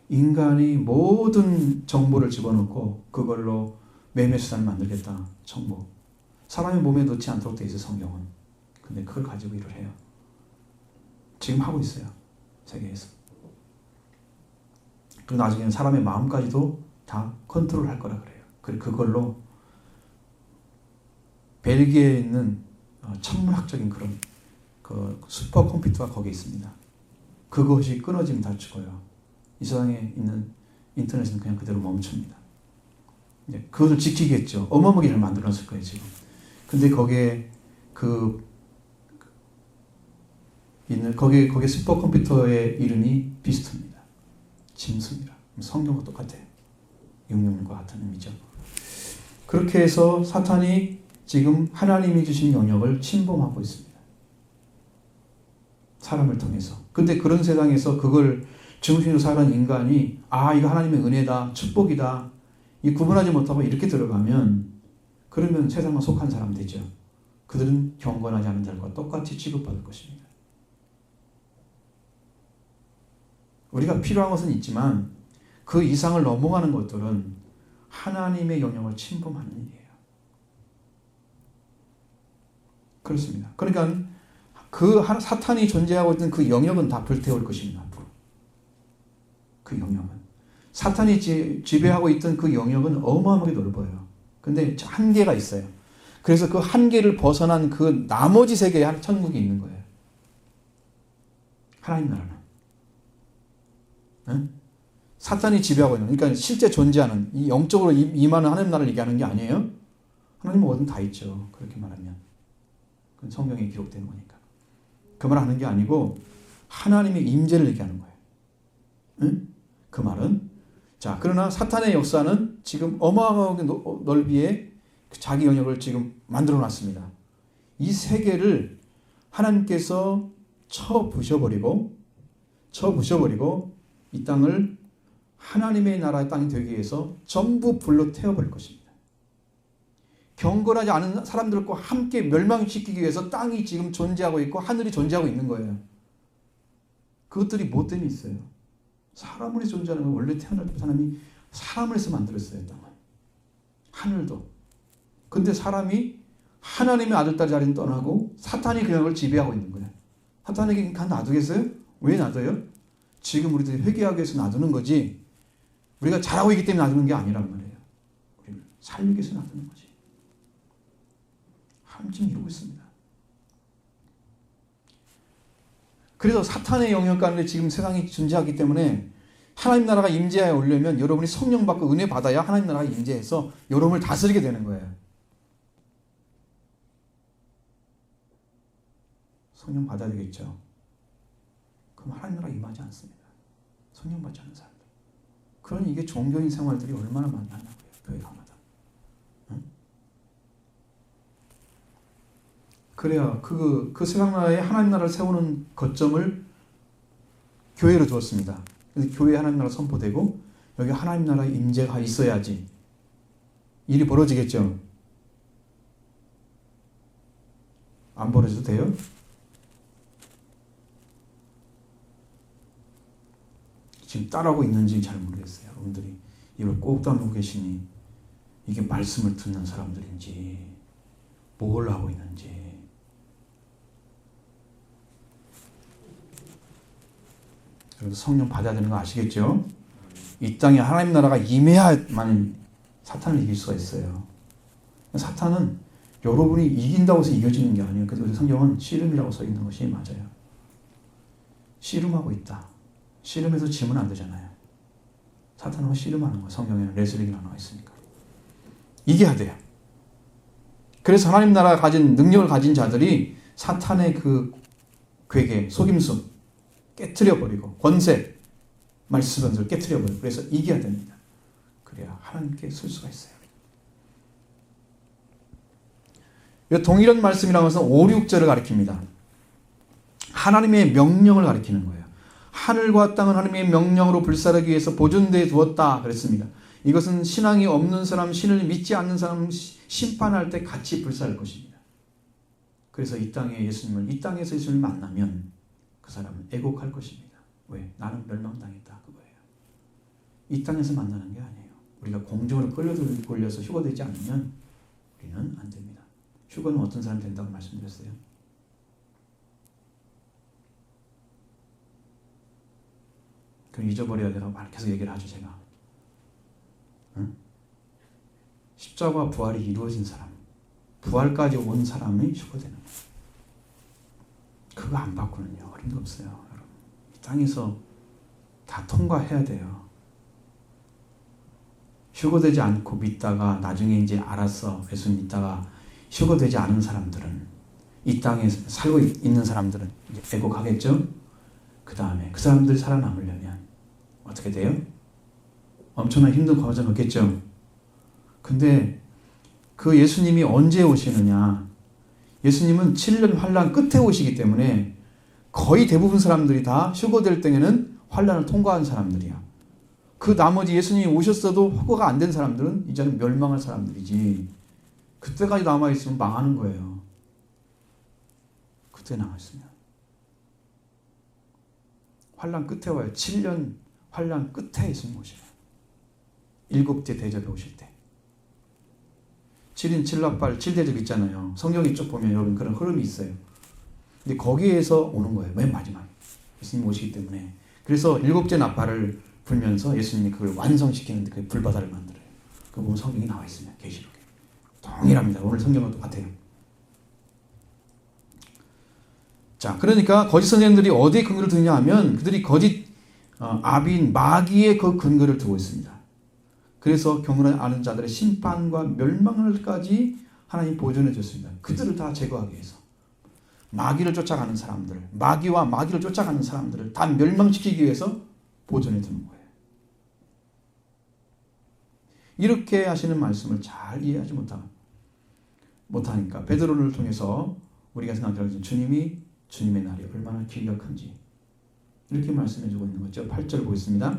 인간이 모든 정보를 집어넣고 그걸로 매매수단을 만들겠다. 정보. 사람의 몸에 넣지 않도록 돼 있어요. 성경은. 근데 그걸 가지고 일을 해요. 지금 하고 있어요. 세계에서. 그리고 나중에는 사람의 마음까지도 다 컨트롤할 거라 그래요. 그걸로 벨기에에 있는 천문학적인 그런 슈퍼컴퓨터가 거기에 있습니다. 그것이 끊어지면 다 죽어요. 이 세상에 있는 인터넷은 그냥 그대로 멈춥니다. 그것을 지키겠죠. 어마어마하게 잘 만들어놨을 거예요, 지금. 근데 거기에 거기에 슈퍼컴퓨터의 이름이 비스트입니다. 짐승이라. 성경과 똑같아요. 666과 같은 의미죠. 그렇게 해서 사탄이 지금 하나님이 주신 영역을 침범하고 있습니다. 사람을 통해서. 근데 그런 세상에서 그걸 정신으로 살아가는 인간이 이거 하나님의 은혜다, 축복이다, 이 구분하지 못하고 이렇게 들어가면 그러면 세상과 속한 사람 되죠. 그들은 경건하지 않은 자들과 똑같이 취급받을 것입니다. 우리가 필요한 것은 있지만 그 이상을 넘어가는 것들은 하나님의 영역을 침범하는 일이에요. 그렇습니다. 그러니까 그 사탄이 존재하고 있는 그 영역은 다 불태울 것입니다. 앞으로. 그 영역은. 사탄이 지배하고 있던 그 영역은 어마어마하게 넓어요. 근데 한계가 있어요. 그래서 그 한계를 벗어난 그 나머지 세계에 천국이 있는 거예요. 하나님 나라는. 응? 사탄이 지배하고 있는, 그러니까 실제 존재하는, 이 영적으로 임하는 하나님 나라를 얘기하는 게 아니에요. 하나님은 어딘 다 있죠. 그렇게 말하면. 그건 성경에 기록되는 거니까. 그 말 하는 게 아니고 하나님의 임재를 얘기하는 거예요. 응? 그 말은. 자, 그러나 사탄의 역사는 지금 어마어마하게 넓이에 자기 영역을 지금 만들어 놨습니다. 이 세계를 하나님께서 쳐 부셔버리고 이 땅을 하나님의 나라의 땅이 되기 위해서 전부 불로 태워버릴 것입니다. 경건하지 않은 사람들과 함께 멸망시키기 위해서 땅이 지금 존재하고 있고 하늘이 존재하고 있는 거예요. 그것들이 뭐 때문에 있어요? 사람으로 존재하는 건 원래 태어날 때 하나님이 사람을 해서 만들었어요. 땅은. 하늘도. 근데 사람이 하나님의 아들, 딸 자리는 떠나고 사탄이 그 영역을 지배하고 있는 거예요. 사탄에게 놔두겠어요? 왜 놔둬요? 지금 우리들이 회개하기 위해서 놔두는 거지 우리가 잘하고 있기 때문에 놔두는 게 아니란 말이에요. 우리는 살리기 위해서 놔두는 거지. 하나님 지금 이러고 있습니다. 그래서 사탄의 영역 가운데 지금 세상이 존재하기 때문에 하나님 나라가 임재하에 오려면 여러분이 성령 받고 은혜 받아야 하나님 나라가 임재해서 여러분을 다스리게 되는 거예요. 성령 받아야 되겠죠. 그럼 하나님 나라가 임하지 않습니다. 성령 받지 않는 사람들. 그러니 이게 종교인 생활들이 얼마나 많냐고요. 교회마다. 응? 그래야 그 세상 나라에 하나님 나라를 세우는 거점을 교회로 두었습니다. 그래서 교회에 하나님 나라 선포되고 여기 하나님 나라의 임재가 있어야지 일이 벌어지겠죠. 안 벌어져도 돼요? 지금 따라하고 있는지 잘 모르겠어요. 여러분들이 이걸 꼭 따르고 계시니 이게 말씀을 듣는 사람들인지 뭘 하고 있는지. 여러분 성령 받아야 되는 거 아시겠죠? 이 땅에 하나님 나라가 임해야만 사탄을 이길 수가 있어요. 사탄은 여러분이 이긴다고 해서 이겨지는 게 아니에요. 그래서 성경은 씨름이라고 써 있는 것이 맞아요. 씨름하고 있다. 씨름해서 지면 안 되잖아요. 사탄은 씨름하는 거예요. 성경에는 레슬링이라고 나와 있으니까. 이겨야 돼요. 그래서 하나님 나라가 가진 능력을 가진 자들이 사탄의 그 괴계, 속임수 깨트려버리고 권세, 말씀을 깨트려버리고 그래서 이겨야 됩니다. 그래야 하나님께 쓸 수가 있어요. 동일한 말씀이라는 것은 5, 6절을 가리킵니다. 하나님의 명령을 가리키는 거예요. 하늘과 땅은 하나님의 명령으로 불사르기 위해서 보존되어 두었다 그랬습니다. 이것은 신앙이 없는 사람, 신을 믿지 않는 사람 심판할 때 같이 불사를 것입니다. 그래서 이 땅에서 예수님을 만나면 그 사람은 애곡할 것입니다. 왜? 나는 멸망당했다 그거예요. 이 땅에서 만나는 게 아니에요. 우리가 공중으로 끌려서 휴거되지 않으면 우리는 안 됩니다. 휴거는 어떤 사람이 된다고 말씀드렸어요? 그럼 잊어버려야 되라고 계속 얘기를 하죠, 제가. 응? 십자가와 부활이 이루어진 사람, 부활까지 온 사람이 휴거되는 거예요. 그거 안 받고는요, 어림도 없어요, 여러분. 이 땅에서 다 통과해야 돼요. 휴거되지 않고 믿다가 나중에 이제 알았어, 예수 믿다가 휴거되지 않은 사람들은 이 땅에 살고 있는 사람들은 이제 애곡하겠죠? 그 다음에 그 사람들이 살아남으려면 어떻게 돼요? 엄청난 힘든 과정을 겪겠죠. 근데 그 예수님이 언제 오시느냐? 예수님은 7년 환란 끝에 오시기 때문에 거의 대부분 사람들이 다 휴거될 때에는 환난을 통과한 사람들이야. 그 나머지 예수님이 오셨어도 허거가 안 된 사람들은 이제는 멸망할 사람들이지. 그때까지 남아있으면 망하는 거예요. 그때 남아있으면. 환난 끝에 와요. 7년 환난 끝에 예수님 오셔요. 7째 대접에 오실 때. 7인 7납발 7대접 있잖아요. 성경에 쭉 보면 여러분 그런 흐름이 있어요. 근데 거기에서 오는 거예요. 맨 마지막에. 예수님 오시기 때문에. 그래서 7째 납발을 불면서 예수님이 그걸 완성시키는데 그 불바다를 만들어요. 그거 보면 성경이 나와 있습니다. 계시록에. 동일합니다. 오늘 성경과 똑같아요. 자, 그러니까 거짓 선생님들이 어디에 근거를 두느냐 하면 그들이 거짓 아비인 마귀의 그 근거를 두고 있습니다. 그래서 경건을 아는 자들의 심판과 멸망을까지 하나님 보존해 줬습니다. 그들을 다 제거하기 위해서. 마귀를 쫓아가는 사람들, 마귀와 마귀를 쫓아가는 사람들을 다 멸망시키기 위해서 보존해 두는 거예요. 이렇게 하시는 말씀을 잘 이해하지 못하니까 베드로를 통해서 우리가 생각하는 주님이 주님의 날이 얼마나 길이가 큰지 이렇게 말씀해 주고 있는 거죠. 8절 보겠습니다.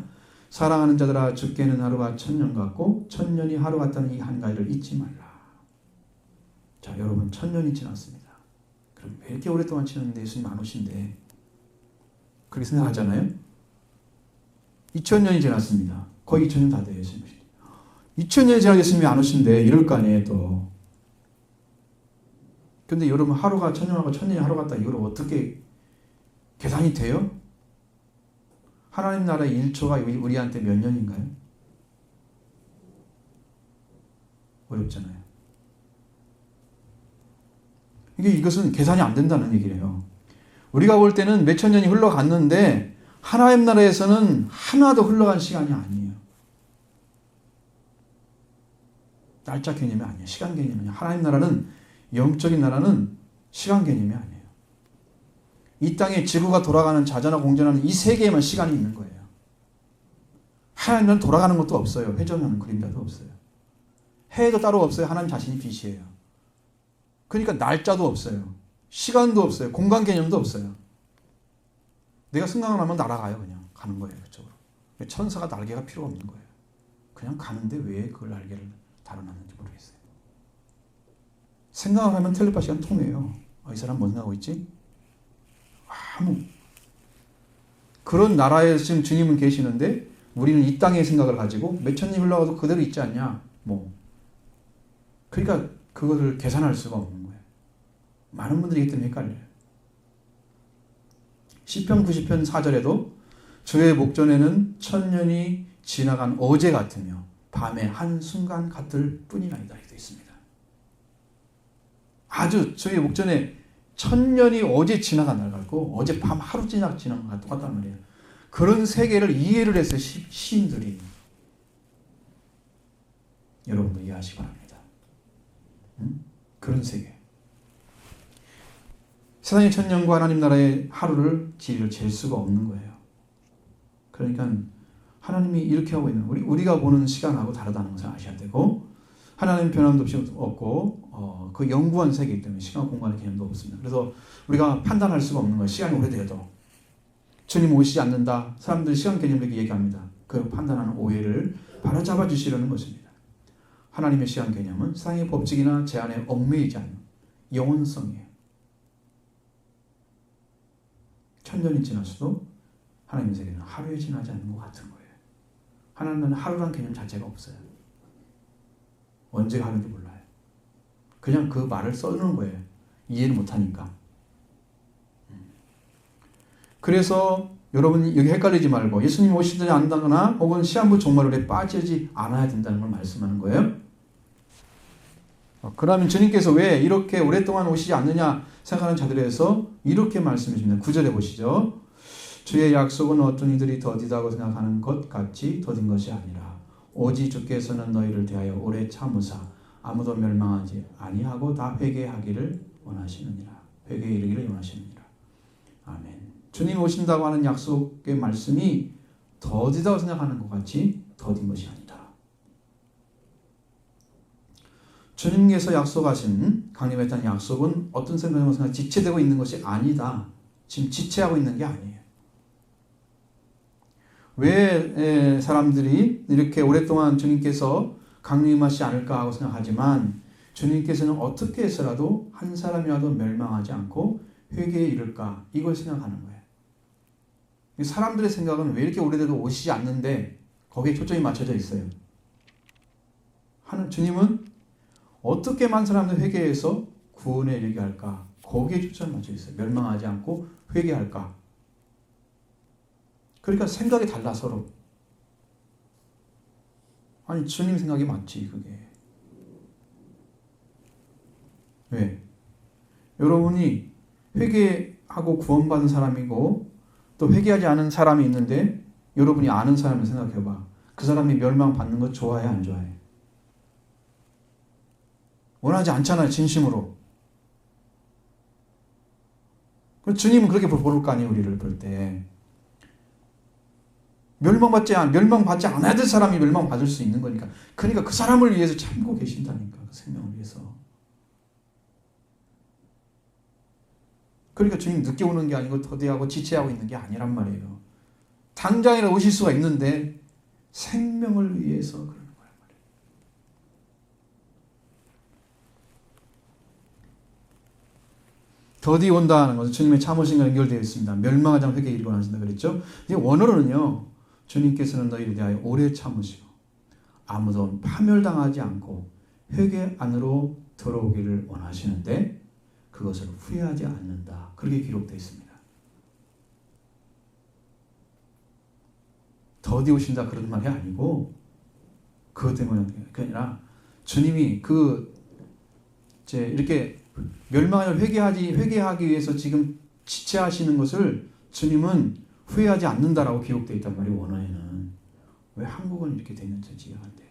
사랑하는 자들아 죽게는 하루가 1000년 같고 1000년이 하루 같다는 이 한 가지를 잊지 말라. 자, 여러분 1000년이 지났습니다. 그럼 왜 이렇게 오랫동안 지났는데 예수님 안 오신대? 그렇게 생각하잖아요. 2000년이 지났습니다. 거의 2000년 다 돼요. 예수님. 2000년이 지나 예수님이 안 오신대. 이럴 거 아니에요 또. 근데 여러분 하루가 1000년하고 1000년이 하루 같다. 이걸 어떻게 계산이 돼요? 하나님 나라의 1초가 우리한테 몇 년인가요? 어렵잖아요. 이것은 계산이 안 된다는 얘기예요. 우리가 볼 때는 몇천 년이 흘러갔는데 하나님 나라에서는 하나도 흘러간 시간이 아니에요. 날짜 개념이 아니에요. 시간 개념이 아니에요. 하나님 나라는 영적인 나라는 시간 개념이 아니에요. 이 땅에 지구가 돌아가는 자전화 공전하는 이 세계에만 시간이 있는 거예요. 하나님은 돌아가는 것도 없어요. 회전하는 그림자도 없어요. 해도 따로 없어요. 하나님 자신이 빛이에요. 그러니까 날짜도 없어요. 시간도 없어요. 공간 개념도 없어요. 내가 생각을 하면 날아가요. 그냥 가는 거예요. 그쪽으로. 천사가 날개가 필요 없는 거예요. 그냥 가는데 왜 그걸 날개를 달아놨는지 모르겠어요. 생각을 하면 텔레파시가 통해요. 이 사람 뭐 생각하고 있지? 그런 나라에 지금 주님은 계시는데 우리는 이 땅의 생각을 가지고 몇천 년 흘러가도 그대로 있지 않냐? 그러니까 그것을 계산할 수가 없는 거예요. 많은 분들이 이기 때문에 헷갈려요. 시편 90편 4절에도 주의 목전에는 1000년이 지나간 어제 같으며 밤의 한순간 같을 뿐이라이다 되어 있습니다. 아주 주의 목전에 1000년이 어제 지나간 날 같고 어제 밤 하루 지나간 것 똑같단 말이에요. 그런 세계를 이해를 해서 시인들이 여러분도 이해하시기 바랍니다. 그런 세계. 세상의 1000년과 하나님 나라의 하루를 길이를 잴 수가 없는 거예요. 그러니까 하나님이 이렇게 하고 있는 우리가 보는 시간하고 다르다는 것을 아셔야 되고 하나님 변함도 없이 없고 그 영구한 세계이기 때문에 시간 공간의 개념도 없습니다. 그래서 우리가 판단할 수가 없는 거예요. 시간이 오래돼도 주님 오시지 않는다. 사람들이 시간 개념을 이렇게 얘기합니다. 그 판단하는 오해를 바로잡아 주시려는 것입니다. 하나님의 시간 개념은 세상의 법칙이나 제한에 얽매이지 않는 영원성이에요. 1000년이 지났어도 하나님의 세계는 하루에 지나지 않는 것 같은 거예요. 하나님은 하루란 개념 자체가 없어요. 언제가 하는지 몰라요. 그냥 그 말을 써주는 거예요. 이해를 못하니까. 그래서 여러분 여기 헷갈리지 말고 예수님 오시지 않는다거나 혹은 시한부 종말에 빠지지 않아야 된다는 걸 말씀하는 거예요. 그러면 주님께서 왜 이렇게 오랫동안 오시지 않느냐 생각하는 자들에서 이렇게 말씀해 줍니다. 9절에 보시죠. 주의 약속은 어떤 이들이 더디다고 생각하는 것 같이 더딘 것이 아니라 오직 주께서는 너희를 대하여 오래 참으사 아무도 멸망하지 아니하고 다 회개하기를 원하시느니라. 회개에 이르기를 원하시느니라. 아멘. 주님이 오신다고 하는 약속의 말씀이 더디다고 생각하는 것 같이 더딘 것이 아니다. 주님께서 약속하신 강림에 대한 약속은 어떤 생각으로 지체되고 있는 것이 아니다. 지금 지체하고 있는 게 아니에요. 왜 사람들이 이렇게 오랫동안 주님께서 강림하시지 않을까 하고 생각하지만 주님께서는 어떻게 해서라도 한 사람이라도 멸망하지 않고 회개에 이를까 이걸 생각하는 거예요. 사람들의 생각은 왜 이렇게 오래돼도 오시지 않는데 거기에 초점이 맞춰져 있어요. 주님은 어떻게 많은 사람들 회개해서 구원에 이르게 할까? 거기에 초점이 맞춰져 있어요. 멸망하지 않고 회개할까? 그러니까 생각이 달라 서로. 아니 주님 생각이 맞지 그게. 왜? 여러분이 회개하고 구원받은 사람이고 또 회개하지 않은 사람이 있는데 여러분이 아는 사람을 생각해봐. 그 사람이 멸망받는 거 좋아해 안 좋아해? 원하지 않잖아요 진심으로. 주님은 그렇게 볼 거 아니에요 우리를 볼 때. 멸망받지 않아야 될 사람이 멸망받을 수 있는 거니까. 그러니까 그 사람을 위해서 참고 계신다니까. 그 생명을 위해서. 그러니까 주님 늦게 오는 게 아니고 더디하고 지체하고 있는 게 아니란 말이에요. 당장이라 오실 수가 있는데 생명을 위해서 그러는 거란 말이에요. 더디 온다는 것은 주님의 참으심과 연결되어 있습니다. 멸망하지 않고 회개에 이르고 하신다 그랬죠. 이제 원어로는요. 주님께서는 너희를 대하여 오래 참으시고 아무도 파멸당하지 않고 회개 안으로 들어오기를 원하시는데 그것을 후회하지 않는다. 그렇게 기록되어 있습니다. 더디 오신다 그런 말이 아니고 그것 때문에 그게 아니라 주님이 이렇게 멸망을 회개하기 위해서 지금 지체하시는 것을 주님은 후회하지 않는다라고 기록되어 있단 말이에요. 원어에는. 왜 한국은 이렇게 되는지 이해가 안 돼요.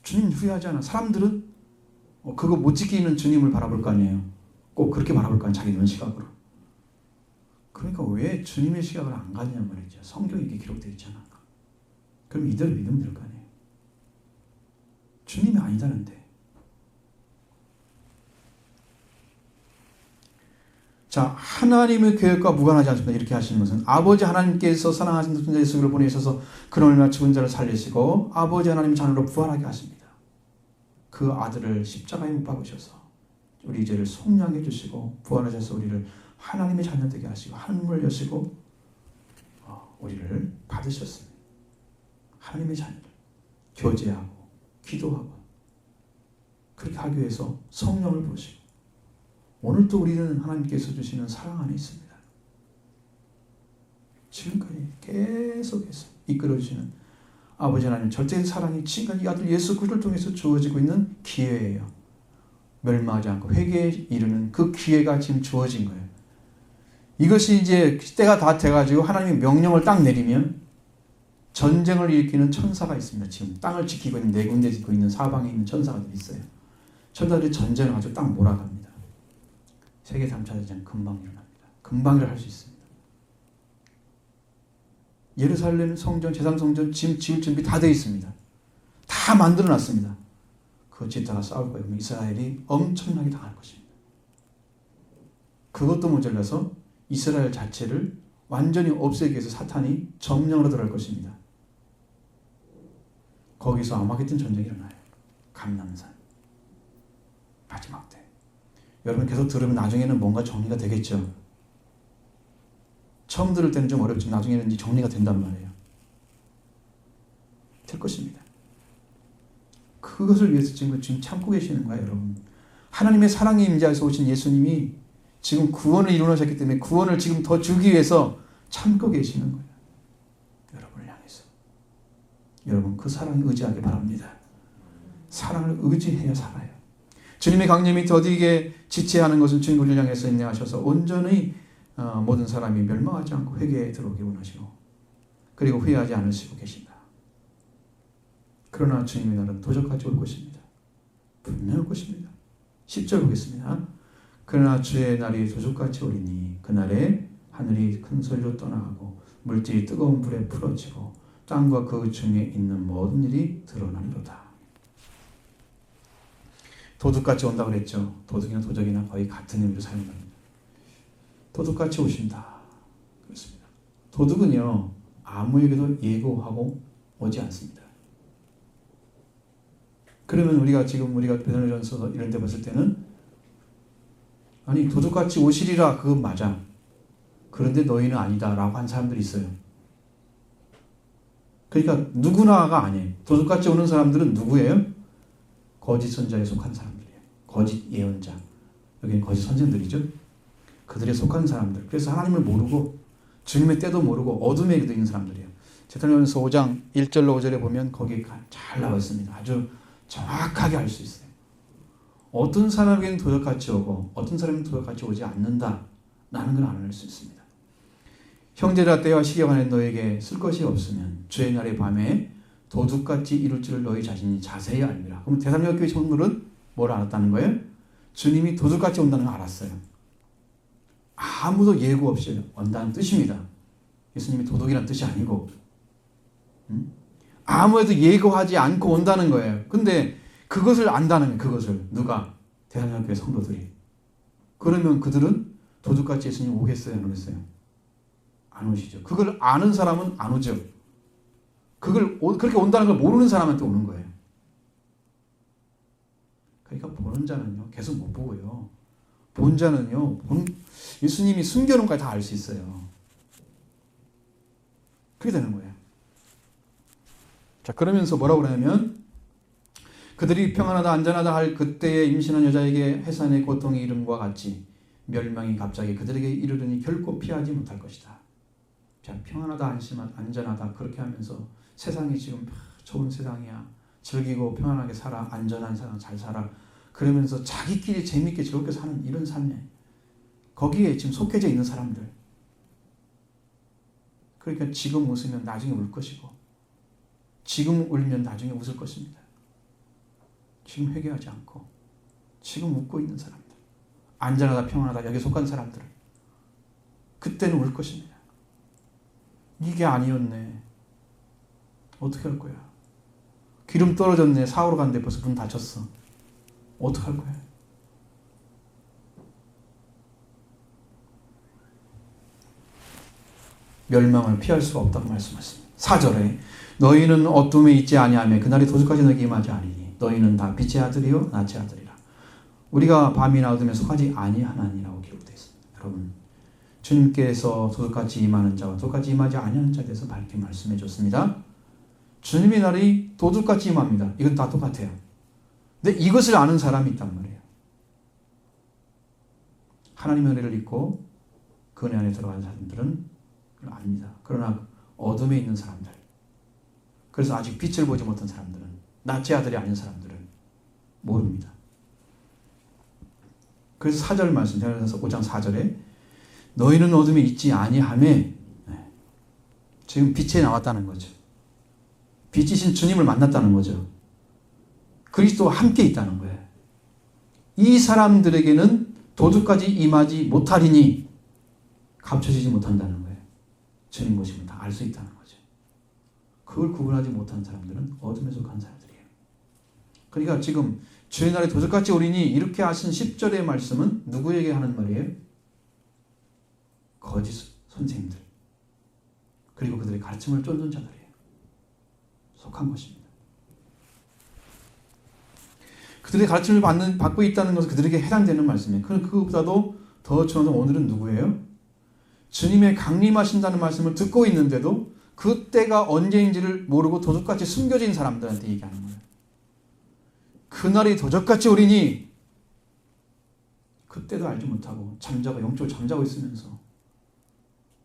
주님 후회하지 않아. 사람들은 그거 못 지키는 주님을 바라볼 거 아니에요. 꼭 그렇게 바라볼 거 아니에요. 자기들 시각으로. 그러니까 왜 주님의 시각을 안 갖냐 말이죠. 성경에 이렇게 기록되어 있잖아. 그럼 이대로 믿으면 될 거 아니에요. 주님이 아니다는데. 자, 하나님의 계획과 무관하지 않습니다. 이렇게 하시는 것은 아버지 하나님께서 사랑하신 독생자 예수를 보내셔서 그를 얼마나 죽은 자를 살리시고 아버지 하나님 자녀로 부활하게 하십니다. 그 아들을 십자가에 못 박으셔서 우리 죄를 속량해 주시고 부활하셔서 우리를 하나님의 자녀 되게 하시고 하늘을 여시고 우리를 받으셨습니다. 하나님의 자녀를 교제하고 기도하고 그렇게 하기 위해서 성령을 부으시고 오늘도 우리는 하나님께서 주시는 사랑 안에 있습니다. 지금까지 계속해서 이끌어주시는 아버지 하나님 절대의 사랑이 지금까지 이 아들 예수 그리스도를 통해서 주어지고 있는 기회예요. 멸망하지 않고 회개에 이르는 그 기회가 지금 주어진 거예요. 이것이 이제 때가 다 돼가지고 하나님의 명령을 딱 내리면 전쟁을 일으키는 천사가 있습니다. 지금 땅을 지키고 있는 네 군데 지키고 있는 사방에 있는 천사가 있어요. 천사들이 전쟁을 아주 딱 몰아갑니다. 세계 3차 전쟁 금방 일어납니다. 금방 일어날 수 있습니다. 예루살렘 성전, 제3성전 지을 준비 다 되어 있습니다. 다 만들어놨습니다. 그거 짓다가 싸울 거예요. 이스라엘이 엄청나게 당할 것입니다. 그것도 모자라서 이스라엘 자체를 완전히 없애기 위해서 사탄이 점령으로 들어갈 것입니다. 거기서 아마겟돈 전쟁이 일어나요. 감람산. 마지막 때. 여러분 계속 들으면 나중에는 뭔가 정리가 되겠죠. 처음 들을 때는 좀 어렵지만 나중에는 이제 정리가 된단 말이에요. 될 것입니다. 그것을 위해서 지금 참고 계시는 거예요, 여러분. 하나님의 사랑의 임재에서 오신 예수님이 지금 구원을 이루셨기 때문에 구원을 지금 더 주기 위해서 참고 계시는 거예요. 여러분을 향해서. 여러분 그 사랑에 의지하기 바랍니다. 사랑을 의지해야 살아요. 주님의 강림이 더디게 지체하는 것은 주님 우리를 향해서 인내하셔서 온전히 모든 사람이 멸망하지 않고 회개에 들어오기 원하시고 그리고 후회하지 않으시고 계신다. 그러나 주님의 날은 도적같이 올 것입니다. 분명히 올 것입니다. 10절 보겠습니다. 그러나 주의 날이 도적같이 오리니 그날에 하늘이 큰 소리로 떠나가고 물질이 뜨거운 불에 풀어지고 땅과 그 중에 있는 모든 일이 드러나리로다. 도둑같이 온다고 그랬죠. 도둑이나 도적이나 거의 같은 의미로 사용합니다. 도둑같이 오신다. 그렇습니다. 도둑은요, 아무에게도 예고하고 오지 않습니다. 그러면 우리가 베드로전서 이런 데 봤을 때는 아니 도둑같이 오시리라 그건 맞아. 그런데 너희는 아니다 라고 한 사람들이 있어요. 그러니까 누구나가 아니에요. 도둑같이 오는 사람들은 누구예요? 거짓 선자에 속한 사람들이에요. 거짓 예언자. 여기는 거짓 선생들이죠. 그들에 속한 사람들. 그래서 하나님을 모르고 주님의 때도 모르고 어둠에 있는 사람들이에요. 제사도전서 5장 1절로 5절에 보면 거기에 잘 나와 있습니다. 아주 정확하게 알 수 있어요. 어떤 사람에게는 도둑같이 오고 어떤 사람은 도둑같이 오지 않는다 라는 걸 알 수 있습니다. 형제라 때와 시경 안에 너에게 쓸 것이 없으면 주의 날의 밤에 도둑같이 이룰 줄을 너희 자신이 자세히 알미라. 그럼 대삼여교회 성도들은 뭘 알았다는 거예요? 주님이 도둑같이 온다는 걸 알았어요. 아무도 예고 없이 온다는 뜻입니다. 예수님이 도둑이라는 뜻이 아니고 아무에도 예고하지 않고 온다는 거예요. 근데 그것을 안다는 거예요. 그것을 누가? 대삼여교회 성도들이. 그러면 그들은 도둑같이 예수님 오겠어요? 안 오겠어요? 안 오시죠. 그걸 아는 사람은 안 오죠. 그렇게 온다는 걸 모르는 사람한테 오는 거예요. 그러니까 보는 자는요 계속 못 보고요. 본 자는요 예수님이 숨겨놓은 것까지 다 알 수 있어요. 그게 되는 거예요. 자, 그러면서 뭐라고 그러냐면 그들이 평안하다 안전하다 할 그때에 임신한 여자에게 해산의 고통이 이름과 같이 멸망이 갑자기 그들에게 이르르니 결코 피하지 못할 것이다. 자, 평안하다 안전하다 그렇게 하면서 세상이 지금 좋은 세상이야. 즐기고 평안하게 살아. 안전한 세상 잘 살아. 그러면서 자기끼리 재밌게 즐겁게 사는 이런 삶에 거기에 지금 속해져 있는 사람들. 그러니까 지금 웃으면 나중에 울 것이고 지금 울면 나중에 웃을 것입니다. 지금 회개하지 않고 지금 웃고 있는 사람들. 안전하다 평안하다 여기에 속한 사람들은 그때는 울 것입니다. 이게 아니었네. 어떻게 할 거야? 기름 떨어졌네. 사오러 갔는데 벌써 문 닫혔어. 어떻게 할 거야? 멸망을 피할 수가 없다고 말씀하십니다. 4절에 너희는 어둠에 있지 아니하며 그날이 도둑같이 너에게 임하지 아니니 너희는 다 빛의 아들이요 낮의 아들이라. 우리가 밤이나 어둠에 속하지 아니하나니라고 기록되어 있습니다. 여러분 주님께서 도둑같이 임하는 자와 도둑같이 임하지 아니하는 자에 대해서 밝게 말씀해 줬습니다. 주님의 날이 도둑같이 임합니다. 이건 다 똑같아요. 근데 이것을 아는 사람이 있단 말이에요. 하나님의 은혜를 잊고 그 은혜 안에 들어간 사람들은 그걸 압니다. 그러나 어둠에 있는 사람들, 그래서 아직 빛을 보지 못한 사람들은, 낫의 아들이 아닌 사람들은 모릅니다. 그래서 4절 말씀, 제사도전서 5장 4절에 너희는 어둠에 있지 아니하매, 지금 빛에 나왔다는 거죠. 빛이신 주님을 만났다는 거죠. 그리스도와 함께 있다는 거예요. 이 사람들에게는 도둑까지 임하지 못하리니 감춰지지 못한다는 거예요. 주님 모시면 다 알 수 있다는 거죠. 그걸 구분하지 못한 사람들은 어둠에 속한 사람들이에요. 그러니까 지금 주의 날에 도둑같이 오리니 이렇게 하신 10절의 말씀은 누구에게 하는 말이에요? 거짓 선생님들 그리고 그들의 가르침을 쫓는 자들이에요. 속한 것입니다. 그들의 가르침을 받고 있다는 것은 그들에게 해당되는 말씀이에요. 그것보다도 더 중요한 오늘은 누구예요? 주님의 강림하신다는 말씀을 듣고 있는데도 그때가 언제인지를 모르고 도둑같이 숨겨진 사람들한테 얘기하는 거예요. 그날이 도적같이 오리니 그때도 알지 못하고 영적으로 잠자고 있으면서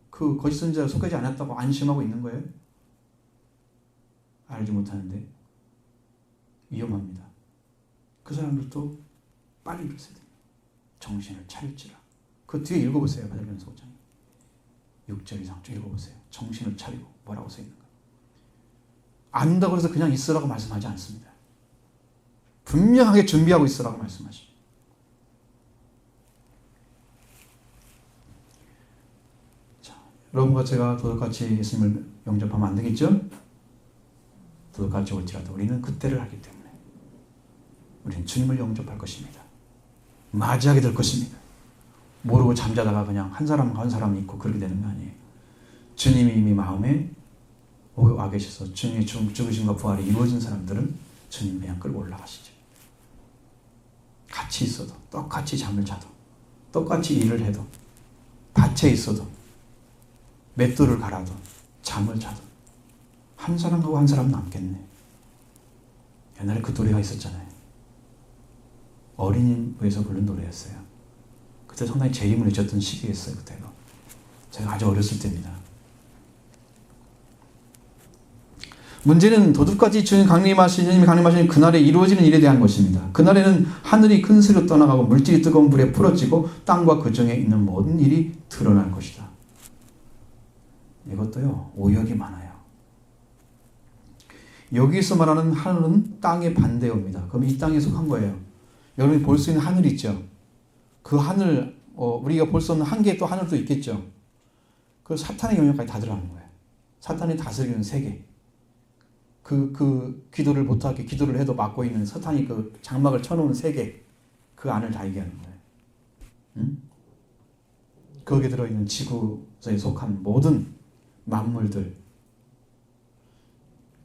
그 거짓 선지자에 속하지 않았다고 안심하고 있는 거예요. 알지 못하는데 위험합니다. 그 사람들도 빨리 일어서야 됩니다. 정신을 차릴지라. 그 뒤에 읽어보세요. 베드로전서 5장 6절 이상 쭉 읽어보세요. 정신을 차리고 뭐라고 써 있는가. 안다고 해서 그냥 있으라고 말씀하지 않습니다. 분명하게 준비하고 있으라고 말씀하십니다. 자, 여러분과 제가 도둑같이 예수님을 영접하면 안 되겠죠? 도둑같이 올지라도 우리는 그때를 알기 때문에 우리는 주님을 영접할 것입니다. 맞이하게 될 것입니다. 모르고 잠자다가 그냥 한 사람이 있고 그렇게 되는 거 아니에요. 주님이 이미 마음에 와 계셔서 주님의 죽으심과 부활이 이루어진 사람들은 주님 그냥 끌고 올라가시죠. 같이 있어도, 똑같이 잠을 자도, 똑같이 일을 해도, 밭에 있어도, 맷돌을 갈아도, 잠을 자도 한 사람하고 한 사람 남겠네. 옛날에 그 노래가 있었잖아요. 어린이부에서 부른 노래였어요. 그때 상당히 재림을 잊었던 시기였어요. 그때가 제가 아주 어렸을 때입니다. 문제는 도둑같이 주님 강림하시는 그날에 이루어지는 일에 대한 것입니다. 그날에는 하늘이 큰 소리로 떠나가고 물질이 뜨거운 불에 풀어지고 땅과 그 중에 있는 모든 일이 드러날 것이다. 이것도요, 오역이 많아요. 여기서 말하는 하늘은 땅의 반대입니다. 그럼 이 땅에 속한 거예요. 여러분이 볼 수 있는 하늘 있죠? 그 하늘, 우리가 볼 수 없는 한 개의 또 하늘도 있겠죠? 그 사탄의 영역까지 다 들어가는 거예요. 사탄이 다스리는 세계. 그 기도를 못하게 기도를 해도 막고 있는 사탄이 그 장막을 쳐놓은 세계. 그 안을 다 얘기하는 거예요. 응? 거기에 들어있는 지구에 속한 모든 만물들,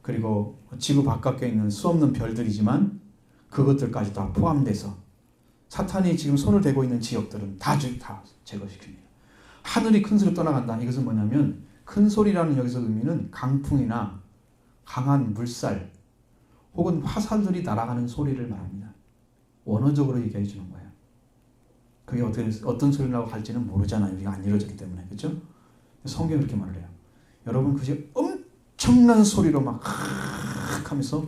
그리고 지구 바깥에 있는 수없는 별들이지만 그것들까지 다 포함돼서 사탄이 지금 손을 대고 있는 지역들은 다 제거시킵니다. 하늘이 큰 소리로 떠나간다. 이것은 뭐냐면 큰 소리라는 여기서 의미는 강풍이나 강한 물살 혹은 화살들이 날아가는 소리를 말합니다. 원어적으로 얘기해 주는 거예요. 그게 어떤 소리라고 할지는 모르잖아요. 우리가 안 이루어졌기 때문에. 그렇죠? 성경이 그렇게 말을 해요. 여러분 그것이 엄청난 소리로 막 하면서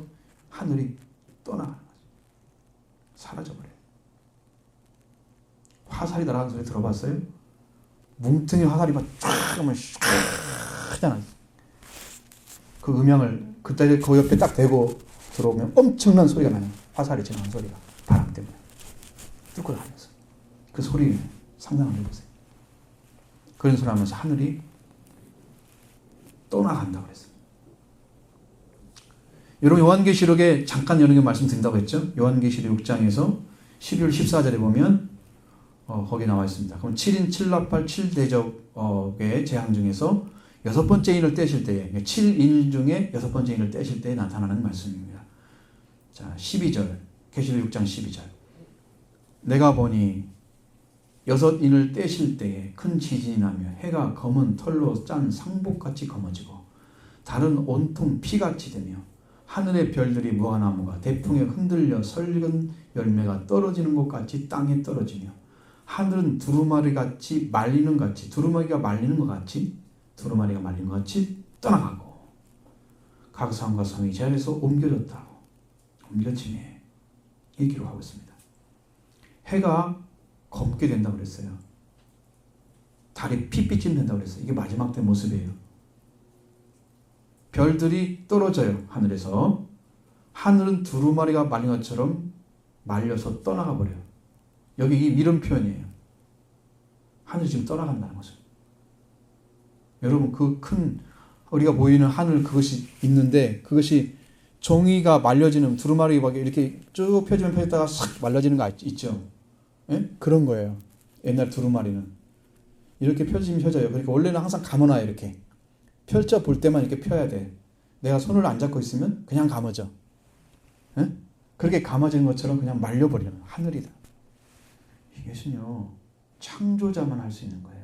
하늘이 떠나가는 거죠. 사라져버려요. 화살이 날아가는 소리 들어봤어요? 뭉텅이 화살이 막 쫙 하면 쫙 그 음향을 그때 그 옆에 딱 대고 들어오면 엄청난 소리가 나요. 화살이 지나가는 소리가 바람 때문에 뚫고 다니면서 그 소리 상상을 해보세요. 그런 소리 하면서 하늘이 떠나간다고 그랬어요. 여러분 요한계시록에 잠깐 여러 개 말씀드린다고 했죠. 요한계시록 6장에서 12절 14절에 보면 거기 나와 있습니다. 그럼 7인 7나팔 7대접의 재앙 중에서 여섯 번째 인을 떼실 때에 7인 중에 여섯 번째 인을 떼실 때에 나타나는 말씀입니다. 자 12절 계시록 6장 12절 내가 보니 여섯 인을 떼실 때에 큰 지진이 나며 해가 검은 털로 짠 상복같이 검어지고 달은 온통 피같이 되며 하늘의 별들이 무화나무가 대풍에 흔들려 설익은 열매가 떨어지는 것 같이 땅에 떨어지며 하늘은 두루마리같이 말리는 같이 두루마리가 말리는 것 같이 떠나가고 각 성과 성이 자리에서 옮겨졌다고 옮겨짐에 이 기록하고 있습니다. 해가 검게 된다고 그랬어요. 달이 핏빛이 된다고 그랬어요. 이게 마지막 때 모습이에요. 별들이 떨어져요. 하늘에서. 하늘은 두루마리가 말린 것처럼 말려서 떠나가 버려요. 여기 이 이런 표현이에요. 하늘이 지금 떠나간다는 거죠. 여러분 그 큰 우리가 보이는 하늘 그것이 있는데 그것이 종이가 말려지는 두루마리가 이렇게 쭉 펴지면 펴졌다가 싹 말려지는 거 있죠. 예? 그런 거예요. 옛날 두루마리는 이렇게 펴지면 펴져요. 그러니까 원래는 항상 감아놔요. 이렇게 펼쳐 볼 때만 이렇게 펴야 돼. 내가 손을 안 잡고 있으면 그냥 감아져. 예? 그렇게 감아지는 것처럼 그냥 말려버리는 하늘이다. 이것은요 창조자만 할 수 있는 거예요.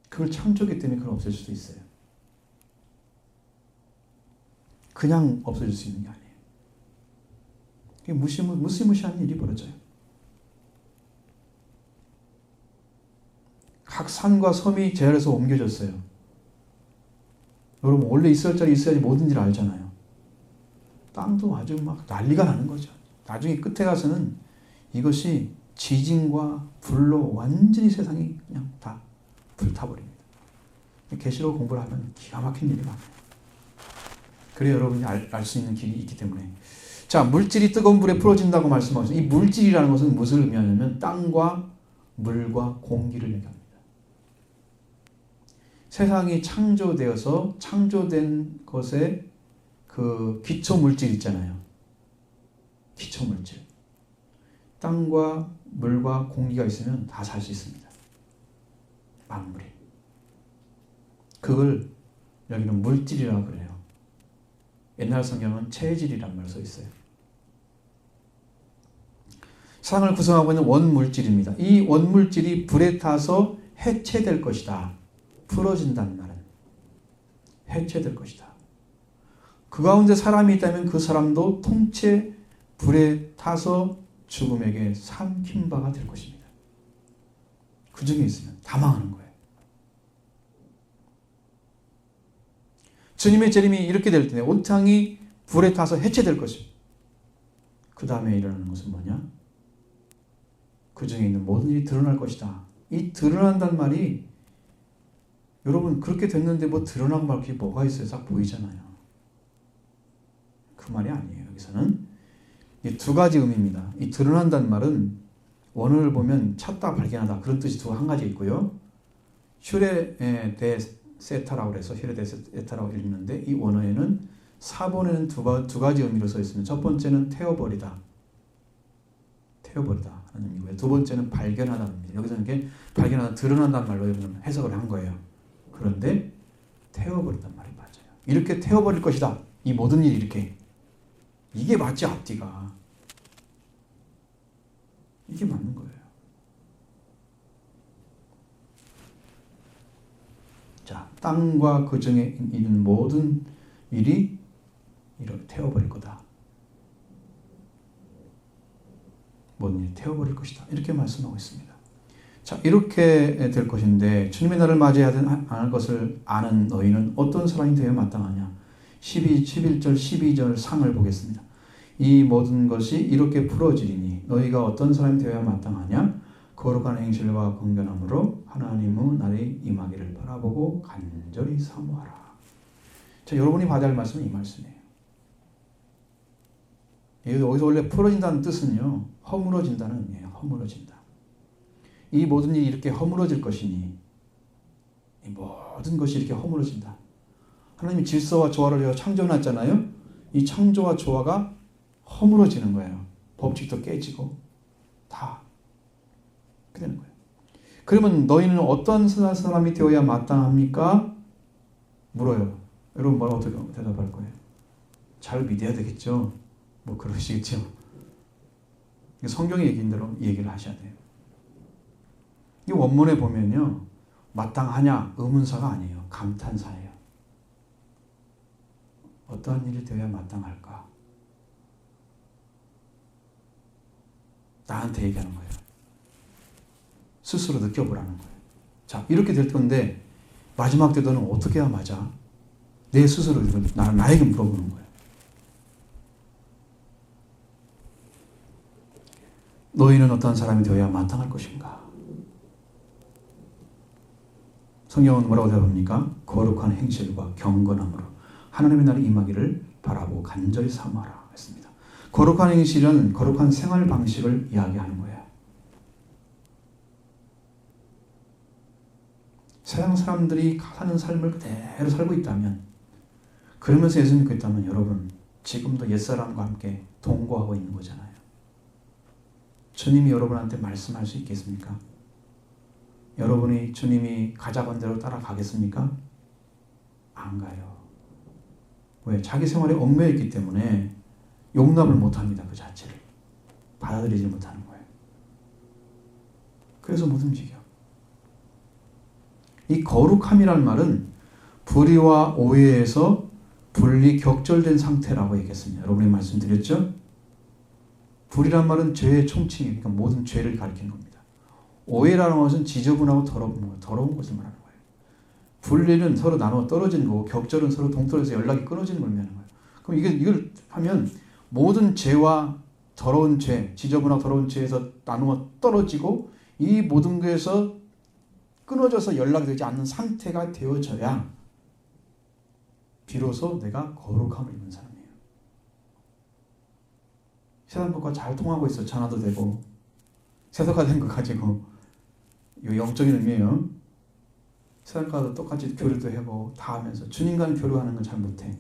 그걸 창조기 때문에 그걸 없앨 수도 있어요. 그냥 없어질 수 있는 게 아니에요. 무시무시한 일이 벌어져요. 각 산과 섬이 제할에서 옮겨졌어요. 여러분 원래 있을 자리 있어야지 모든 일을 알잖아요. 땅도 아주 막 난리가 나는 거죠. 나중에 끝에 가서는 이것이 지진과 불로 완전히 세상이 그냥 다 불타버립니다. 계시록 공부를 하면 기가 막힌 일이 많아요. 그래 여러분이 알 수 있는 길이 있기 때문에. 자, 물질이 뜨거운 불에 풀어진다고 말씀하셨어요. 이 물질이라는 것은 무엇을 의미하냐면 땅과 물과 공기를 얘기합니다. 세상이 창조되어서 창조된 것에 그 기초 물질 있잖아요. 기초 물질. 땅과 물과 공기가 있으면 다 살 수 있습니다. 만물이. 그걸 여기는 물질이라고 그래요. 옛날 성경은 체질이란 말 써 있어요. 세상을 구성하고 있는 원물질입니다. 이 원물질이 불에 타서 해체될 것이다. 풀어진다는 말은 해체될 것이다. 그 가운데 사람이 있다면 그 사람도 통째 불에 타서 죽음에게 삼킨 바가 될 것입니다. 그 중에 있으면 다 망하는 거예요. 주님의 재림이 이렇게 될 때 온탕이 불에 타서 해체될 것입니다. 그 다음에 일어나는 것은 뭐냐? 그 중에 있는 모든 일이 드러날 것이다. 이 드러난다는 말이 여러분 그렇게 됐는데 뭐 드러나고 말 게 뭐가 있어요? 딱 보이잖아요. 그 말이 아니에요. 여기서는 이 두 가지 의미입니다. 이 드러난다는 말은 원어를 보면 찾다 발견하다 그런 뜻이 한 가지 있고요. 슈레 데 세타라고 해서 슈레 데 세타라고 읽는데 이 원어에는 사본에는 두 가지 의미로 써 있습니다. 첫 번째는 태워버리다. 태워버리다 하는 의미고요. 두 번째는 발견하다는 의미. 여기서는 이게 발견하다, 드러난다는 말로 해석을 한 거예요. 그런데 태워버린다는 말이 맞아요. 이렇게 태워버릴 것이다. 이 모든 일이 이렇게. 이게 맞지 앞뒤가. 이게 맞는 거예요. 자, 땅과 그 중에 있는 모든 일이 이렇게 태워버릴 거다. 모든 일이 태워버릴 것이다. 이렇게 말씀하고 있습니다. 자, 이렇게 될 것인데 주님의 날을 맞이해야 할 것을 아는 너희는 어떤 사람이 되어야 마땅하냐. 11절 12절 상을 보겠습니다. 이 모든 것이 이렇게 풀어지리니 너희가 어떤 사람이 되어야 마땅하냐. 거룩한 행실과 건전함으로 하나님의 날이 임하기를 바라보고 간절히 사모하라. 자, 여러분이 받아야 할 말씀은 이 말씀이에요. 여기서 원래 풀어진다는 뜻은요, 허물어진다는 의미예요. 허물어진다. 이 모든 일이 이렇게 허물어질 것이니, 이 모든 것이 이렇게 허물어진다. 하나님이 질서와 조화를 창조해놨잖아요. 이 창조와 조화가 허물어지는 거예요. 법칙도 깨지고 다 그렇게 되는 거예요. 그러면 너희는 어떤 사람이 되어야 마땅합니까? 물어요. 여러분 뭐라고 대답할 거예요? 잘 믿어야 되겠죠. 뭐 그러시겠죠. 성경의 얘기인 대로 얘기를 하셔야 돼요. 이 원문에 보면요, 마땅하냐 의문사가 아니에요. 감탄사예요. 어떠한 일이 되어야 마땅할까? 나한테 얘기하는 거예요. 스스로 느껴보라는 거예요. 자, 이렇게 될 건데 마지막 때 너는 어떻게 해야 맞아? 내 스스로 나에게 물어보는 거예요. 너희는 어떤 사람이 되어야 마땅할 것인가? 성경은 뭐라고 대답합니까? 거룩한 행실과 경건함으로 하나님의 날이 임하기를 바라고 간절히 사모하라 했습니다. 거룩한 행실은 거룩한 생활 방식을 이야기하는 거예요. 세상 사람들이 사는 삶을 그대로 살고 있다면, 그러면서 예수 믿고 있다면 여러분 지금도 옛사람과 함께 동거하고 있는 거잖아요. 주님이 여러분한테 말씀할 수 있겠습니까? 여러분이 주님이 가자고 한 대로 따라가겠습니까? 안 가요. 왜? 자기 생활에 얽매여 있기 때문에 용납을 못합니다. 그 자체를 받아들이지 못하는 거예요. 그래서 못 움직여. 이 거룩함이란 말은 불의와 오해에서 분리 격절된 상태라고 얘기했습니다. 여러분이 말씀드렸죠? 불이란 말은 죄의 총칭이니까 모든 죄를 가리키는 겁니다. 오해라는 것은 지저분하고 더러운 것을 말하는 거예요. 분리는 서로 나눠 떨어지는 거고, 격절은 서로 동떨어져서 연락이 끊어지는 걸 의미하는 거예요. 그럼 이걸 하면 모든 죄와 더러운 죄, 지저분하고 더러운 죄에서 나누어 떨어지고 이 모든 것에서 끊어져서 연락이 되지 않는 상태가 되어져야 비로소 내가 거룩함을 입은 사람이에요. 세상 것과 잘 통하고 있어. 전화도 되고 세속화된 거 가지고, 이거 영적인 의미예요. 세상과도 똑같이 교류도 하고 다 하면서 주님과는 교류하는 건 잘 못해.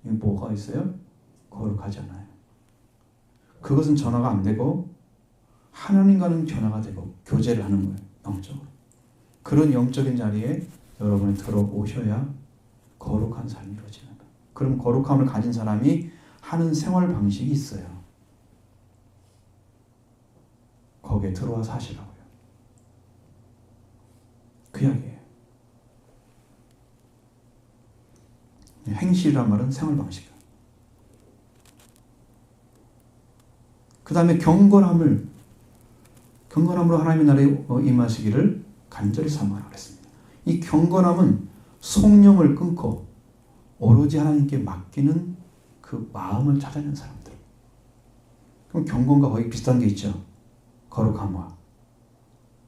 이게 뭐가 있어요? 거룩하지 않아요. 그것은 전화가 안 되고 하나님과는 전화가 되고 교제를 하는 거예요. 영적으로. 그런 영적인 자리에 여러분이 들어오셔야 거룩한 삶이 이루어지는 거예요. 그럼 거룩함을 가진 사람이 하는 생활 방식이 있어요. 거기에 들어와 사시라고요. 그 이야기예요. 행실이란 말은 생활 방식. 그 다음에 경건함으로 하나님의 나라에 임하시기를 간절히 사모하라 그랬습니다. 이 경건함은 성령을 끊고 오로지 하나님께 맡기는 그 마음을 찾아낸 사람들. 그럼 경건과 거의 비슷한 게 있죠. 거룩함과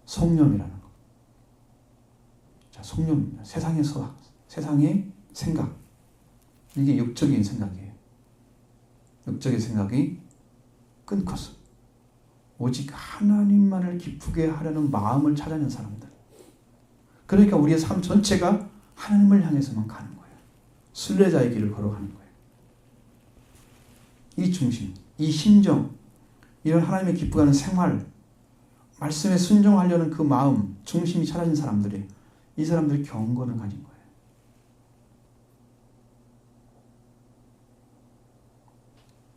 성령이라는 거. 자, 성령입니다. 세상의 생각. 이게 육적인 생각이에요. 육적인 생각이 끊고서 오직 하나님만을 기쁘게 하려는 마음을 찾아낸 사람들. 그러니까 우리의 삶 전체가 하나님을 향해서만 가는 거예요. 순례자의 길을 걸어가는 거예요. 이 중심, 이 심정, 이런 하나님의 기쁘게 하는 생활, 말씀에 순종하려는 그 마음, 중심이 찾아진 사람들이, 이 사람들이 경건을 가진 거예요.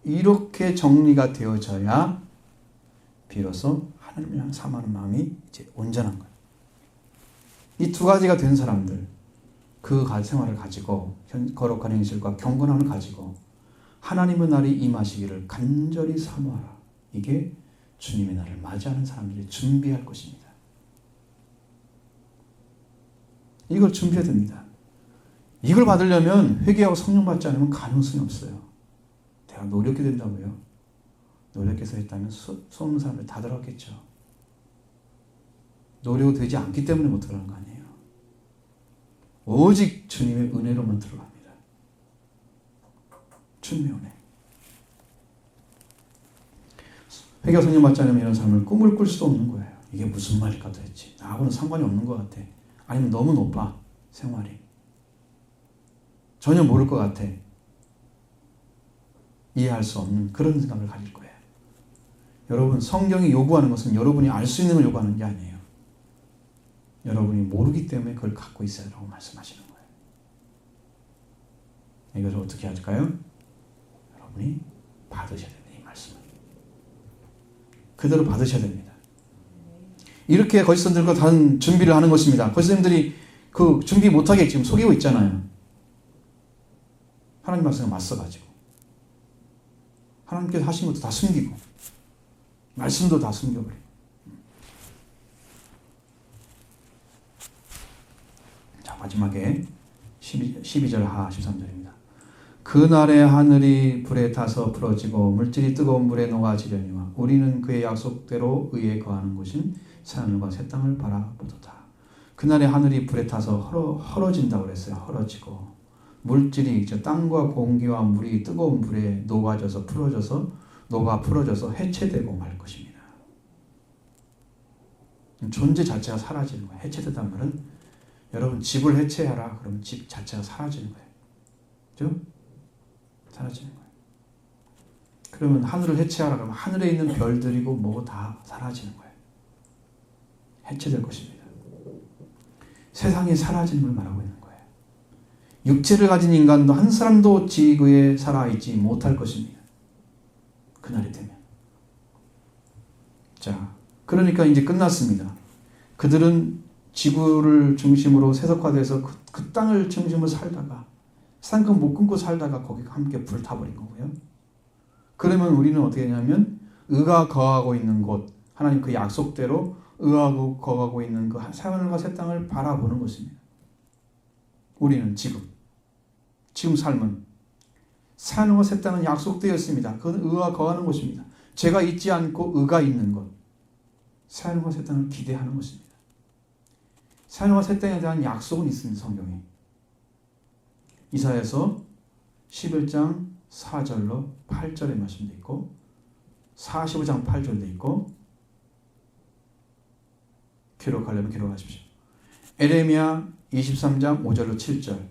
이렇게 정리가 되어져야 비로소 하나님을 향해 사모하는 마음이 이제 온전한 거예요. 이 두 가지가 된 사람들, 그 생활을 가지고 거룩한 행실과 경건함을 가지고 하나님의 날이 임하시기를 간절히 사모하라. 이게 주님의 날을 맞이하는 사람들이 준비할 것입니다. 이걸 준비해야 됩니다. 이걸 받으려면 회개하고 성령 받지 않으면 가능성이 없어요. 내가 노력해야 된다고요. 노력해서 했다면 수없는 사람들이 다 들어갔겠죠. 노력이 되지 않기 때문에 못 들어가는 거 아니에요. 오직 주님의 은혜로만 들어갑니다. 주님의 은혜. 회개와 성령 받지 않으면 이런 삶을 꿈을 꿀 수도 없는 거예요. 이게 무슨 말일까 도대체. 나하고는 상관이 없는 것 같아. 아니면 너무 높아. 생활이. 전혀 모를 것 같아. 이해할 수 없는 그런 생각을 가질 거예요. 여러분, 성경이 요구하는 것은 여러분이 알 수 있는 걸 요구하는 게 아니에요. 여러분이 모르기 때문에 그걸 갖고 있어야 라고 말씀하시는 거예요. 이것을 어떻게 할까요? 여러분이 받으셔야 됩니다. 이 말씀을. 그대로 받으셔야 됩니다. 이렇게 거짓선들과 다른 준비를 하는 것입니다. 거짓선들이 그 준비 못하게 지금 속이고 있잖아요. 하나님 말씀에 맞서가지고. 하나님께서 하신 것도 다 숨기고 말씀도 다 숨겨버리고. 자, 마지막에 12절 하 13절입니다. 그날에 하늘이 불에 타서 부러지고 물질이 뜨거운 물에 녹아지려니와 우리는 그의 약속대로 의에 거하는 곳인 새하늘과 새 땅을 바라보도다. 그날에 하늘이 불에 타서 헐어진다고 그랬어요. 헐어지고 물질이 땅과 공기와 물이 뜨거운 불에 녹아져서 풀어져서 해체되고 말 것입니다. 존재 자체가 사라지는 거예요. 해체되다는 말은 여러분 집을 해체하라 그러면 집 자체가 사라지는 거예요. 그죠? 사라지는 거예요. 그러면 하늘을 해체하라 그러면 하늘에 있는 별들이고 뭐고 다 사라지는 거예요. 해체될 것입니다. 세상이 사라지는 걸 말하고 있는 거예요. 육체를 가진 인간도 한 사람도 지구에 살아있지 못할 것입니다. 그날이 되면. 자, 그러니까 이제 끝났습니다. 그들은 지구를 중심으로 세속화돼서 그 땅을 중심으로 살다가 상금 못 끊고 살다가 거기가 함께 불타버린 거고요. 그러면 우리는 어떻게 하냐면 의가 거하고 있는 곳, 하나님 그 약속대로 의하고 거하고 있는 그 하늘과 새 땅을 바라보는 것입니다. 우리는 지금 삶은 하늘과 새 땅은 약속되었습니다. 그건 의가 거하는 곳입니다. 죄가 있지 않고 의가 있는 곳, 하늘과 새 땅을 기대하는 것입니다. 하늘과 새 땅에 대한 약속은 있습니다. 성경에. 이사야서 11장 4절로 8절의 말씀도 있고 45장 8절도 있고 기록하려면 기록하십시오. 에레미야 23장 5절로 7절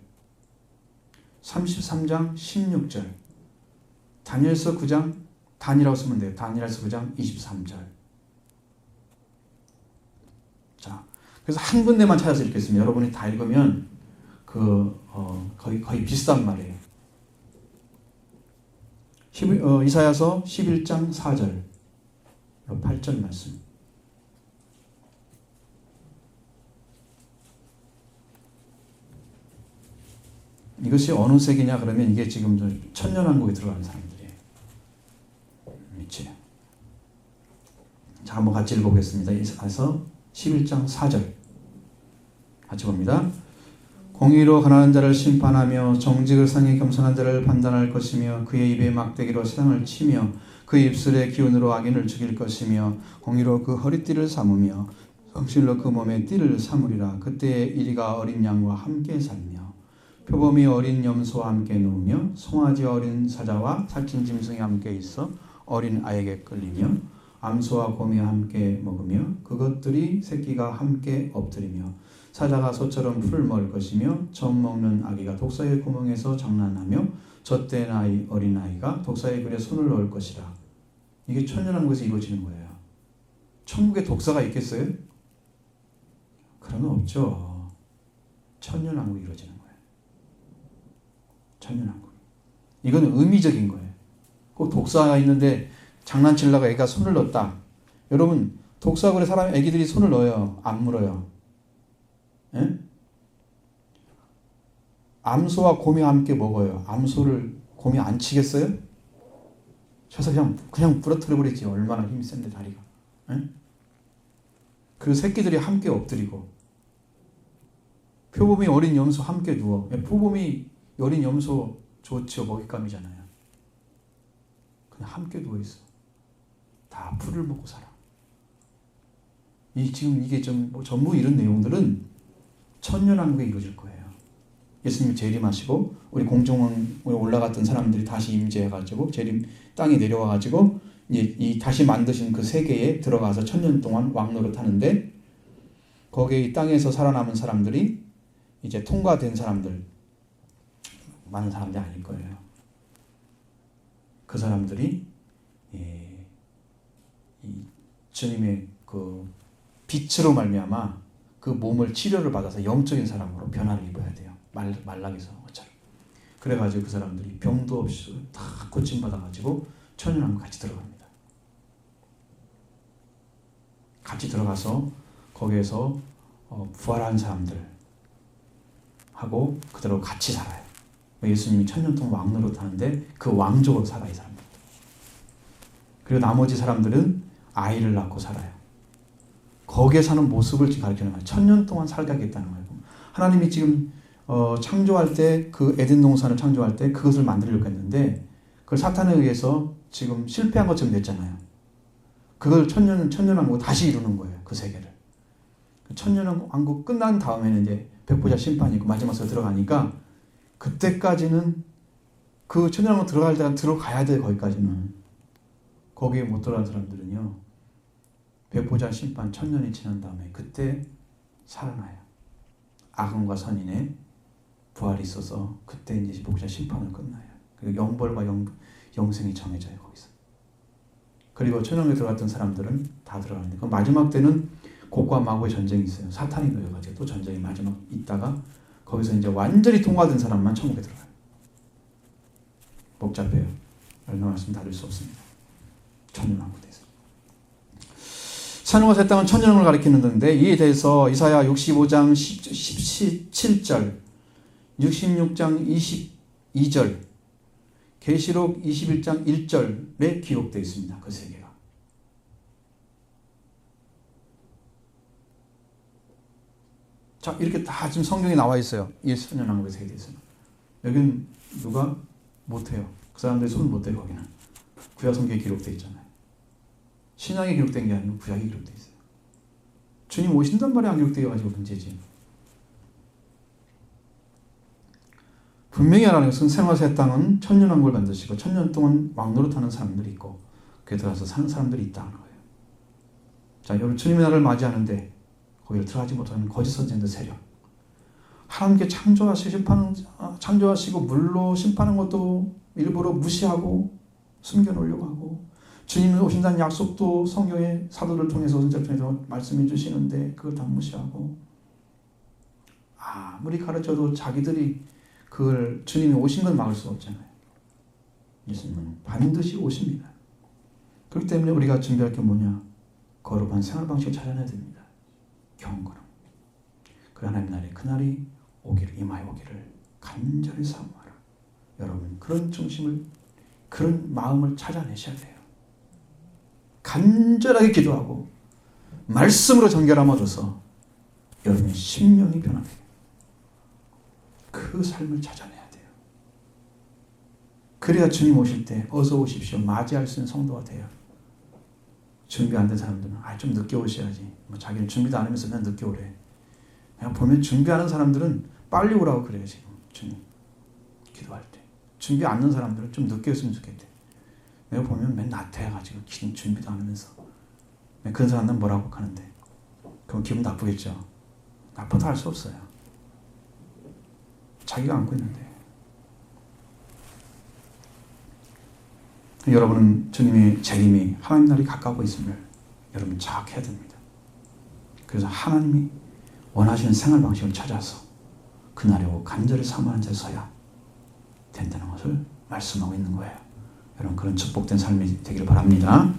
33장 16절 다니엘서 9장 단이라고 쓰면 돼요. 다니엘서 9장 23절. 자, 그래서 한 군데만 찾아서 읽겠습니다. 여러분이 다 읽으면 거의 비슷한 말이에요. 이사야서 11장 4절 8절 말씀. 이것이 어느 세계냐 그러면 이게 지금 천년왕국에 들어가는 사람들이에요. 밑에. 자, 한번 같이 읽어보겠습니다. 이사야서 11장 4절 같이 봅니다. 공의로 가난한 자를 심판하며 정직을 상해 겸손한 자를 판단할 것이며 그의 입에 막대기로 세상을 치며 그의 입술의 기운으로 악인을 죽일 것이며 공의로 그 허리띠를 삼으며 성실로 그 몸에 띠를 삼으리라. 그때에 이리가 어린 양과 함께 살며 표범이 어린 염소와 함께 누우며 송아지 어린 사자와 살찐 짐승이 함께 있어 어린 아이에게 끌리며 암소와 곰이 함께 먹으며 그것들이 새끼가 함께 엎드리며 사자가 소처럼 풀을 먹을 것이며 젖 먹는 아기가 독사의 구멍에서 장난하며 젖된 어린 아이가 독사의 글에 손을 넣을 것이라. 이게 천년왕국에서 이루어지는 거예요. 천국에 독사가 있겠어요? 그런 건 없죠. 천년왕국이 이루어지는 거예요. 천년왕국. 이건 의미적인 거예요. 꼭 독사가 있는데 장난치려고 애가 손을 넣었다. 여러분, 독사굴에 애기들이 손을 넣어요? 안 물어요? 예? 암소와 곰이 함께 먹어요. 암소를 곰이 안 치겠어요? 쳐서 그냥 부러뜨려 버리지. 얼마나 힘이 센데 다리가. 예? 그 새끼들이 함께 엎드리고 표범이 어린 염소 함께 누워. 표범이 어린 염소 좋죠. 먹잇감이잖아요. 그냥 함께 누워 있어. 다 풀을 먹고 살아. 지금 이게 전부 이런 내용들은 천년왕국에 이루어질 거예요. 예수님이 재림하시고 우리 공중에 올라갔던 사람들이 다시 임재해가지고 땅에 내려와가지고 이 다시 만드신 그 세계에 들어가서 천년 동안 왕노릇 하는데 거기에 이 땅에서 살아남은 사람들이 이제 통과된 사람들 많은 사람들이 아닐 거예요. 그 사람들이 이 주님의 그 빛으로 말미암아 그 몸을 치료를 받아서 영적인 사람으로 변화를 입어야 돼요. 말라기서 것처럼. 그래가지고 그 사람들이 병도 없이 다 고침받아가지고 천년왕국 같이 들어갑니다. 같이 들어가서 거기에서 부활한 사람들 하고 그대로 같이 살아요. 예수님이 천년 동안 왕노릇 하는데 그 왕족으로 살아 이 사람들. 그리고 나머지 사람들은 아이를 낳고 살아요. 거기에 사는 모습을 가르치는 거예요. 천년 동안 살게 하겠다는 거예요. 하나님이 지금 창조할 때 그 에덴 동산을 창조할 때 그것을 만들려고 했는데 그걸 사탄에 의해서 지금 실패한 것처럼 됐잖아요. 그걸 천년왕국 다시 이루는 거예요. 그 세계를. 천년왕국 끝난 다음에는 이제 백보자 심판이 있고 마지막으로 들어가니까 그때까지는 그 천년왕국 들어갈 때가 들어가야 돼. 거기까지는. 거기에 못 들어간 사람들은요. 백보자 심판 천년이 지난 다음에 그때 살아나요. 악인과 선인의 부활이 있어서 그때 이제 백보자 심판을 끝나요. 그리고 영벌과 영생이 정해져요. 거기서. 그리고 천년에 들어갔던 사람들은 다 들어가는데 그 마지막 때는 곡과 마구의 전쟁이 있어요. 사탄이 놓여가지고 또 전쟁이 마지막 있다가 거기서 이제 완전히 통과된 사람만 천국에 들어가요. 복잡해요. 얼마 말씀 다룰 수 없습니다. 천년왕국에서. 산과 새 땅은 천년왕국을 가리키는데 이에 대해서 이사야 65장 17절, 66장 22절, 계시록 21장 1절에 기록되어 있습니다. 그 세 개가. 자, 이렇게 다 지금 성경에 나와 있어요. 이 천년왕국의 세계에 대해서는. 여기는 누가 못해요. 그 사람들이 손 못 대요. 거기는. 구약 성경에 기록되어 있잖아요. 신약에 기록된 게 아니고 구약에 기록되어 있어요. 주님 오신단 말이 안 기록되어 가지고 문제지. 분명히 하라는 것은 생화 새 땅은 천년왕국을 만드시고 천년 동안 왕노릇하는 사람들이 있고 그에 들어가서 사는 사람들이 있다는 거예요. 자, 여러분 주님의 날을 맞이하는데 거기를 들어가지 못하는 거짓 선생들 세력. 하나님께 창조하시고 물로 심판하는 것도 일부러 무시하고 숨겨놓으려고 하고 주님은 오신다는 약속도 성경의 사도를 통해서 선지자를 통해서 말씀해 주시는데 그걸 다 무시하고 아무리 가르쳐도 자기들이 그걸 주님이 오신 걸 막을 수 없잖아요. 예수님은 반드시 오십니다. 그렇기 때문에 우리가 준비할 게 뭐냐? 거룩한 생활 방식을 찾아내야 됩니다. 경건함. 그 하나님 나라의 그날이 오기를, 임하여 오기를 간절히 사모하라. 여러분 그런 중심을, 그런 마음을 찾아내셔야 돼요. 간절하게 기도하고 말씀으로 전결함 얻어서 여러분의 심령이 변하게 돼요. 그 삶을 찾아내야 돼요. 그래야 주님 오실 때 어서 오십시오 맞이할 수 있는 성도가 돼요. 준비 안 된 사람들은 좀 늦게 오셔야지. 자기는 준비도 안 하면서 그냥 늦게 오래. 그냥 보면 준비하는 사람들은 빨리 오라고 그래요. 지금 주님 기도할 때. 준비 안 하는 사람들은 좀 늦게 했으면 좋겠대. 내가 보면 맨 나태해가지고 준비도 안 하면서 그런 사람들은 뭐라고 하는데 그럼 기분 나쁘겠죠. 나쁘다 할 수 없어요. 자기가 안고 있는데. 여러분은 주님의 재림이 하나님 날이 가까워 있음을 여러분 자각해야 됩니다. 그래서 하나님이 원하시는 생활 방식을 찾아서 그날에 오고 간절히 사모하는 자에 서야 된다는 것을 말씀하고 있는 거예요. 여러분 그런 축복된 삶이 되기를 바랍니다.